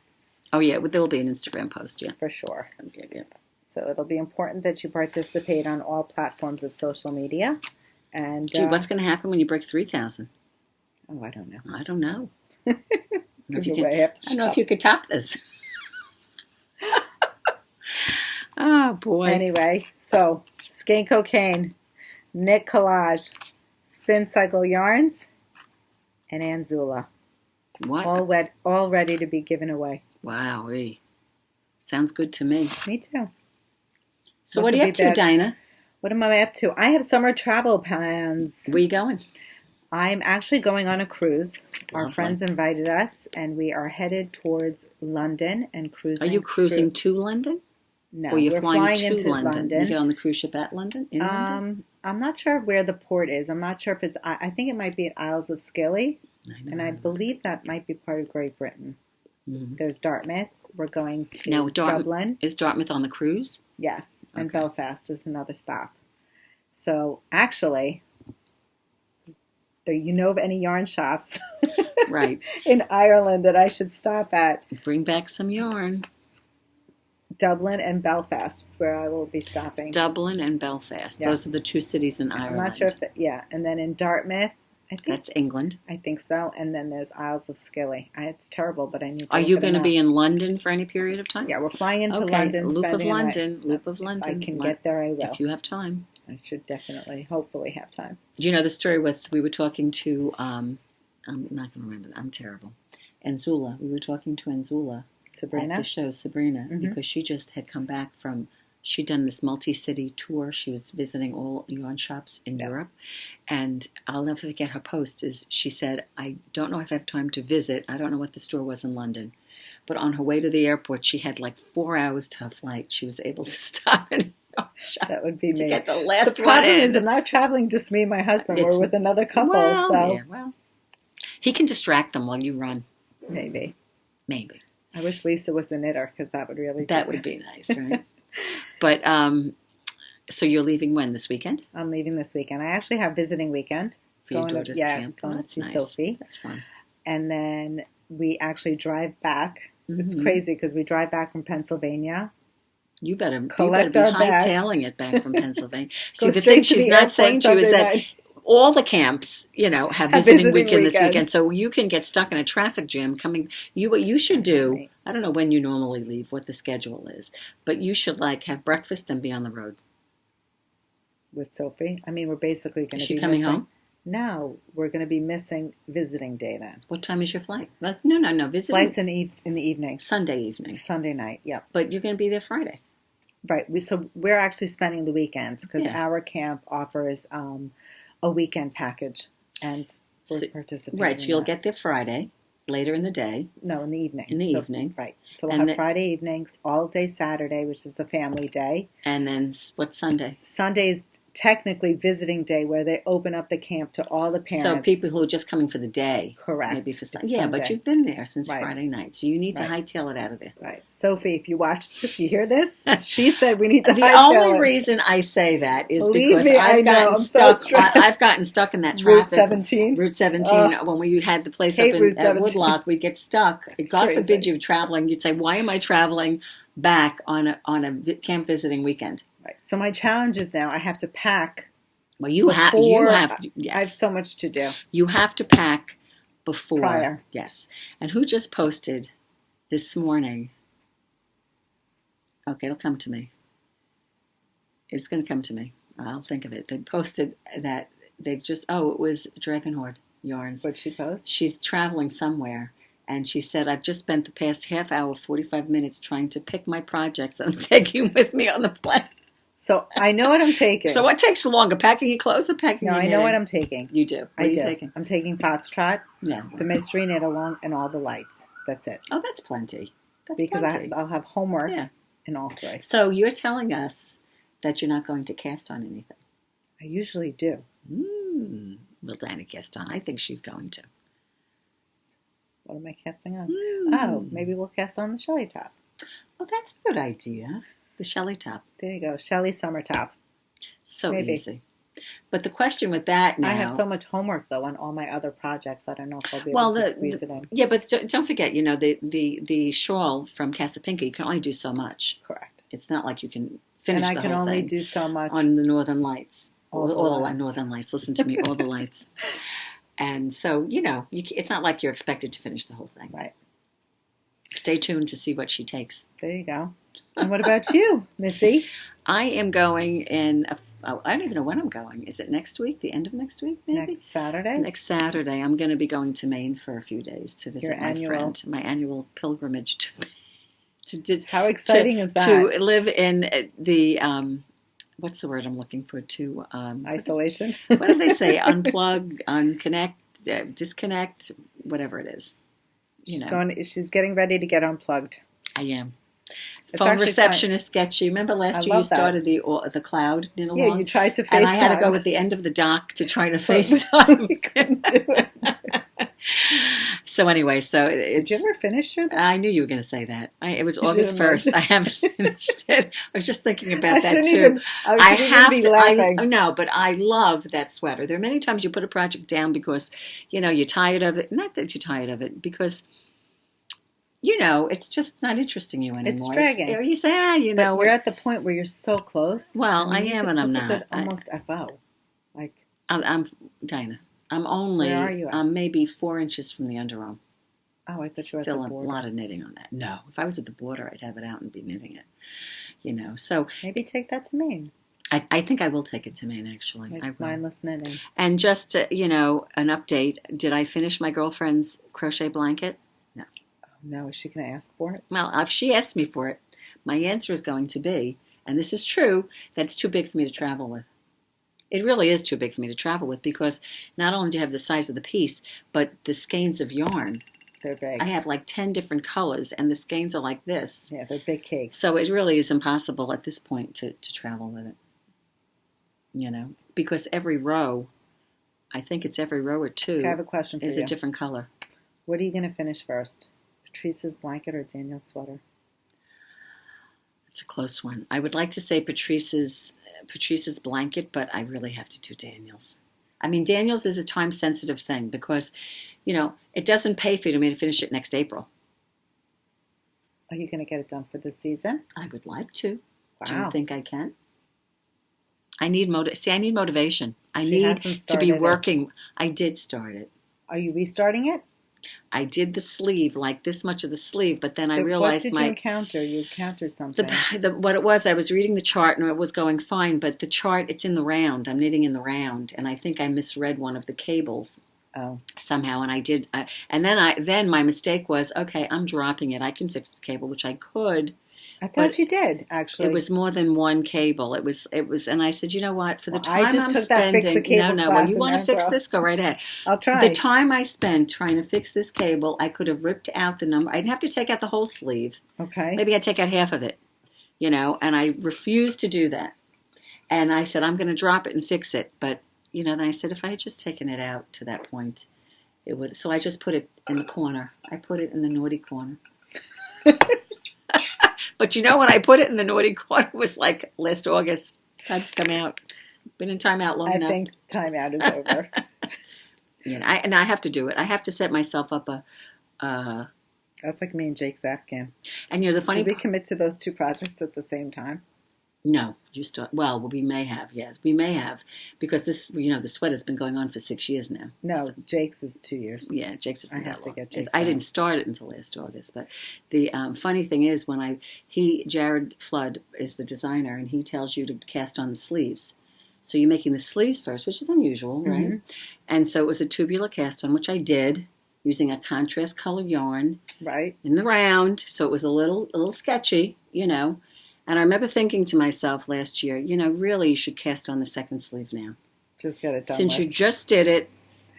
Oh, yeah. There will be an Instagram post, yeah. For sure. Yeah. So it'll be important that you participate on all platforms of social media. And Gee, what's going to happen when you break 3,000? Oh, I don't know. I don't know. I don't know if you could top this. Oh, boy. Anyway, so Skein Cocaine, Knit Collage, Spin Cycle Yarns, and Anzula. What? All ready to be given away. Wow. Sounds good to me. Me too. So what are you up to, Dinah? What am I up to? I have summer travel plans. Where are you going? I'm actually going on a cruise. Lovely. Our friends invited us, and we are headed towards London and cruising. Are you cruising to London? No, or you're flying into London. You get on the cruise ship at London? In London? I'm not sure where the port is. I'm not sure if it's... I think it might be at Isles of Scilly. And I believe that might be part of Great Britain. Mm-hmm. There's Dartmouth. We're going to Dublin. Is Dartmouth on the cruise? Yes. And Belfast is another stop. So, actually, do you know of any yarn shops right in Ireland that I should stop at? Bring back some yarn. Dublin and Belfast is where I will be stopping. Dublin and Belfast. Yeah. Those are the 2 cities in Ireland. I'm not sure if and then in Dartmouth, I think that's England. I think so. And then there's Isles of Scilly. It's terrible, but I need to. Are you going to be in London for any period of time? Yeah, we're flying into London. Loop of London. If I can get there, I will. If you have time. I should definitely, hopefully have time. Do you know the story we were talking to, I'm not going to remember that. I'm terrible. Anzula. We were talking to Anzula. Sabrina? At the show, Sabrina, because she just had come back she'd done this multi-city tour. She was visiting all yarn shops in Europe. And I'll never forget her post she said, I don't know if I have time to visit. I don't know what the store was in London. But on her way to the airport, she had like 4 hours to her flight. She was able to stop and that would be me. To get the last the problem one in. is I'm not traveling just me and my husband. We're with another couple. He can distract them while you run. Maybe. I wish Lisa was a knitter because that would really be nice, right? But so you're leaving when, this weekend? I'm leaving this weekend. I actually have visiting weekend. For your daughter's camp. Going to see nice. Sophie. That's fun. And then we actually drive back. Mm-hmm. It's crazy because we drive back from Pennsylvania. You better be hightailing it back from Pennsylvania. See, the thing she's not saying to you is that all the camps, have visiting weekend this weekend, so you can get stuck in a traffic jam coming. What you should do, I don't know when you normally leave, what the schedule is, but you should have breakfast and be on the road. With Sophie? I mean, we're basically going to be Is she coming home? No, we're going to be missing visiting day then. What time is your flight? No, visiting. Flight's in the evening. Sunday evening. Sunday night, yep. But you're going to be there Friday. Right. So we're actually spending the weekends because our camp offers a weekend package, and we're participating. Right. So you'll get there Friday, later in the day. No, in the evening. In the evening. Right. So we'll have Friday evenings, all day Saturday, which is a family day. And then what's Sunday? Sunday is technically visiting day where they open up the camp to all the parents. So people who are just coming for the day. Correct. Maybe for Sunday. Yeah, but you've been there since Friday night, so you need to hightail it out of there. Right. Sophie, if you watch this, you hear this? She said we need to hightail it. The only reason I say that is because I've gotten stuck in that traffic. Route 17. When we had the place up at Woodlock, we'd get stuck. God forbid you traveling. You'd say, why am I traveling back on a camp visiting weekend? Right. So my challenge is now I have to pack. Well, you have to. Yes. I have so much to do. You have to pack before. Prior. Yes. And who just posted this morning? Okay, it'll come to me. It's going to come to me. I'll think of it. They posted that they've just. It was Dragon Horde Yarns. What'd she post? She's traveling somewhere. And she said, I've just spent the past half hour, 45 minutes trying to pick my projects I'm taking with me on the plane. So I know what I'm taking. So what takes longer, packing your clothes or packing your knitting? No, I know what I'm taking. You do. What are you taking? I'm taking Foxtrot, the mystery KnitAlong, and all the lights. That's it. Oh, that's plenty. I'll have homework in all 3. So you're telling us that you're not going to cast on anything? I usually do. Will Dinah cast on? I think she's going to. What am I casting on? Oh, maybe we'll cast on the Shelley top. Oh, that's a good idea. The Shelley top. There you go. Shelley Summer top. So easy. But the question with that now... I have so much homework, though, on all my other projects. I don't know if I'll be able to squeeze it in. Yeah, but don't forget, the shawl from Casapinka, you can only do so much. Correct. It's not like you can finish the whole thing. And I can only do so much. On the Northern Lights. All the Northern Lights. Listen to me, all the lights. And so, it's not like you're expected to finish the whole thing. Right. Stay tuned to see what she takes. There you go. And what about you, Missy? I am going in... I don't even know when I'm going. Is it next week? The end of next week, maybe? Next Saturday? Next Saturday. I'm going to be going to Maine for a few days to visit my friend. My annual pilgrimage to How exciting is that? To live in the, what's the word I'm looking for? To isolation? What do they say? Unplug, unconnect, disconnect, whatever it is. She's getting ready to get unplugged. I am. Phone receptionist sketchy. Remember last year you started the cloud KnitAlong? Yeah, you tried to FaceTime. And I had to go at the end of the dock to try to FaceTime. You couldn't do it. So anyway, did you ever finish it? I knew you were going to say that. It was August 1st. I haven't finished it. I was just thinking about that too. I have to be laughing. No, but I love that sweater. There are many times you put a project down because, you're tired of it. Not that you're tired of it, because... it's just not interesting you anymore. It's dragging. You say, But you're at the point where you're so close. Well, I am and I'm not. Almost FO. I'm Dinah. I'm only... Where are you at? I'm maybe 4 inches from the underarm. Oh, I thought you were at the Still border. a lot of knitting on that. No. If I was at the border, I'd have it out and be knitting it. So... Maybe take that to Maine. I think I will take it to Maine, actually. I will. Mindless knitting. And just, an update. Did I finish my girlfriend's crochet blanket? No, is she going to ask for it? Well, if she asks me for it, my answer is going to be, and this is true, that's too big for me to travel with. It really is too big for me to travel with because not only do you have the size of the piece, but the skeins of yarn. They're big. I have 10 different colors, and the skeins are like this. Yeah, they're big cakes. So it really is impossible at this point to travel with it. Because every row, I think it's every row or two, Okay, I have a question for you. Is a different color. What are you going to finish first? Patrice's blanket or Daniel's sweater? It's a close one. I would like to say Patrice's blanket, but I really have to do Daniel's. I mean, Daniel's is a time-sensitive thing because, it doesn't pay for me to finish it next April. Are you going to get it done for this season? I would like to. Wow. Do you think I can? I need motivation. I She need hasn't to be started working. I did start it. Are you restarting it? I did the sleeve, this much of the sleeve, but then I realized what did you encounter? You encountered something. What it was, I was reading the chart and it was going fine, but the chart, it's in the round. I'm knitting in the round, and I think I misread one of the cables. Oh. Somehow, and I did, and then my mistake was, okay, I'm dropping it. I can fix the cable, which I could. I thought you did, actually. It was more than one cable. It was, and I said, you know what? For the time I just I'm took spending, that fix the cable no, class when you want to fix this, go right ahead. I'll try. The time I spent trying to fix this cable, I could have ripped out the number. I didn't have to take out the whole sleeve. Okay. Maybe I'd take out half of it, and I refused to do that. And I said, I'm going to drop it and fix it. But, then I said, if I had just taken it out to that point, it would. So I just put it in the corner. I put it in the naughty corner. But when I put it in the naughty corner, it was last August. It's time to come out. Been in timeout long enough. I think timeout is over. I have to do it. I have to set myself up That's like me and Jake's Afghan. And the funny... Did we commit to those two projects at the same time? No, well, we may have, yes. We may have, because this, the sweater's been going on for 6 years now. No, Jake's is 2 years. Yeah, Jake's is I have to get Jake's. I didn't start it until last August, but the funny thing is Jared Flood is the designer, and he tells you to cast on the sleeves. So you're making the sleeves first, which is unusual, right? Mm-hmm. And so it was a tubular cast on, which I did, using a contrast color yarn. Right. In the round, so it was a little sketchy, And I remember thinking to myself last year, really you should cast on the second sleeve now. Just get it done. Since you just did it,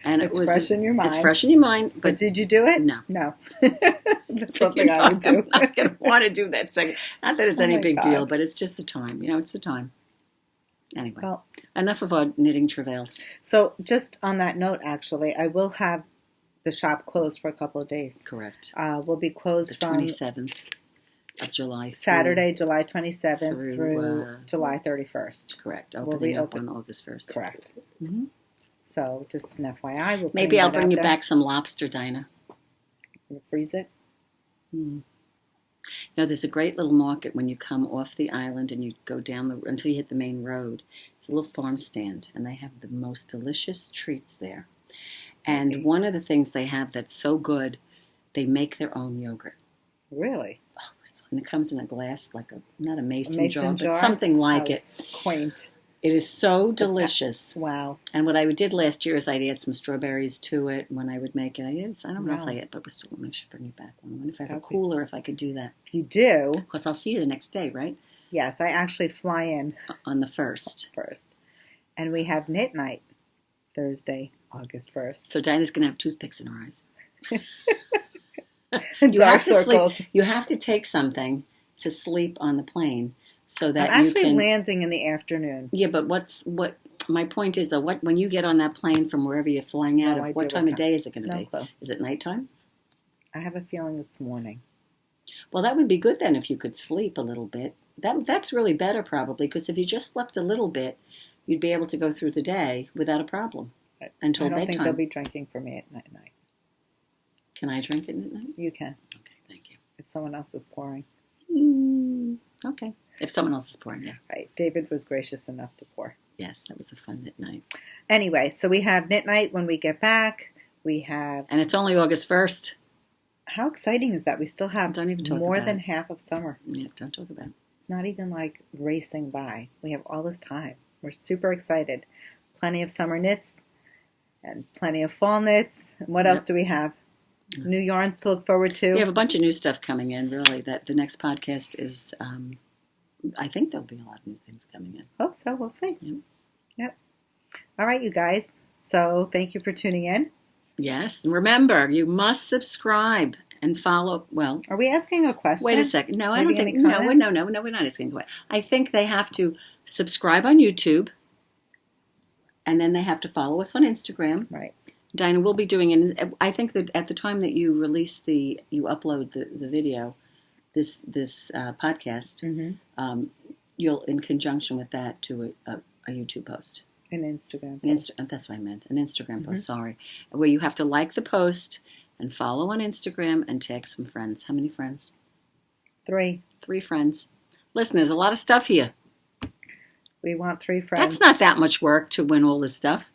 and it's fresh in your mind. It's fresh in your mind. But did you do it? No. No. That's something I would do. I'm not going to want to do that second. Not that it's any big deal, but it's just the time. It's the time. Anyway, enough of our knitting travails. So just on that note, actually, I will have the shop closed for a couple of days. Correct. We'll be closed The from 27th of July. Saturday, July 27th through July 31st. Correct. We'll be Opening up open on August 1st. Correct. Mm-hmm. So just an FYI. We'll Maybe I'll bring you back some lobster, Dinah. We'll freeze it. Mm. There's a great little market when you come off the island and you go down until you hit the main road. It's a little farm stand, and they have the most delicious treats there. And one of the things they have that's so good, they make their own yogurt. Really? Oh, and it comes in a glass, like not a mason jar, but something like it. Quaint. It is so delicious. Wow. And what I did last year is I'd add some strawberries to it when I would make it. I don't know if I had, but I should bring it back. I wonder if I have a cooler, if I could do that. You do? Of course, I'll see you the next day, right? Yes, I actually fly in. On the 1st. And we have knit night Thursday, August 1st. So Dinah's going to have toothpicks in her eyes. Dark circles. You have to take something to sleep on the plane so that I'm actually landing in the afternoon. Yeah, but my point is though, when you get on that plane from wherever you're flying out of, what time of day is it going to be? Clue. Is it nighttime? I have a feeling it's morning. Well, that would be good then if you could sleep a little bit. That's really better probably, because if you just slept a little bit, you'd be able to go through the day without a problem until bedtime. I don't think they'll be drinking for me at night. Can I drink it at night? You can. Okay, thank you. If someone else is pouring. Okay. If someone else is pouring, yeah. Right. David was gracious enough to pour. Yes, that was a fun knit night. Anyway, so we have knit night when we get back. And it's only August 1st. How exciting is that? We still have more than half of summer. Yeah, don't talk about it. It's not even like racing by. We have all this time. We're super excited. Plenty of summer knits and plenty of fall knits. And what else do we have? New yarns to look forward to. We have a bunch of new stuff coming in, really. That the next podcast is, I think there'll be a lot of new things coming in. Hope so. We'll see. Yep. All right, you guys. So thank you for tuning in. Yes. Remember, you must subscribe and follow. Well, are we asking a question? Wait a second. No, I don't think. No, we're not asking a question. I think they have to subscribe on YouTube, and then they have to follow us on Instagram. Right. Dinah will be doing, and I think that at the time that you release you upload the video, this podcast, you'll, in conjunction with that, do a YouTube post. An Instagram post. That's what I meant. An Instagram post, sorry. Where you have to like the post and follow on Instagram and tag some friends. How many friends? 3. 3 friends. Listen, there's a lot of stuff here. We want 3 friends. That's not that much work to win all this stuff.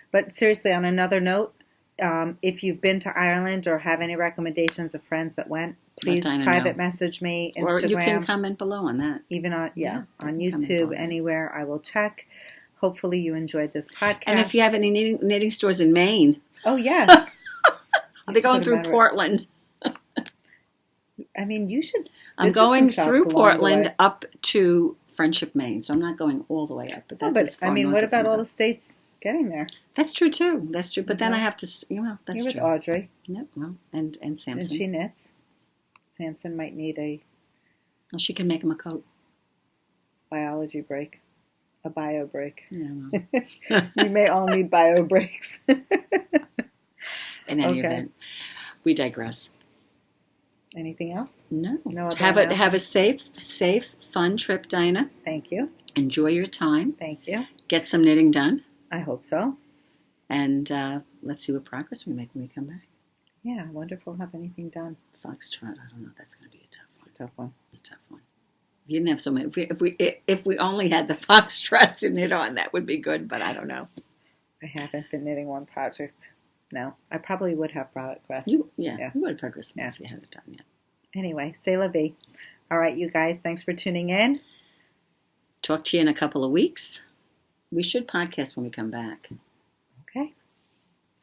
But seriously, on another note, if you've been to Ireland or have any recommendations of friends that went, please private message me, Instagram. Or you can comment below on that. Even on YouTube, anywhere, I will check. Hopefully you enjoyed this podcast. And if you have any knitting stores in Maine. Oh, yes. I'll be going through Portland. I mean, you should. I'm going through Portland up to Friendship, Maine. So I'm not going all the way up. But I mean, what about all the states getting there? That's true, too. That's true. But then I have to, that's You're true. with Audrey. Yep, well, and Samson. And she knits. Samson might need Well, she can make him a coat. Biology break. A bio break. Yeah, well. You may all need bio breaks. In any event, we digress. Anything else? No. Have a safe, fun trip, Dinah. Thank you. Enjoy your time. Thank you. Get some knitting done. I hope so. And let's see what progress we make when we come back. Yeah, I wonder if we'll have anything done. Foxtrot, I don't know. That's going to be a tough one. It's a tough one. It's a tough one. If you didn't have so many, if we only had the Foxtrot to knit on, that would be good. But I don't know. I haven't been knitting one project. No, I probably would have progress. You would have progress if you had it done yet. Anyway, c'est la vie. All right, you guys. Thanks for tuning in. Talk to you in a couple of weeks. We should podcast when we come back. Okay.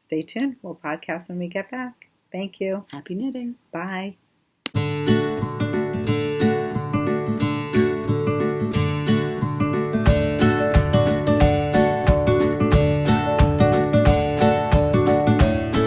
Stay tuned. We'll podcast when we get back. Thank you. Happy knitting. Bye.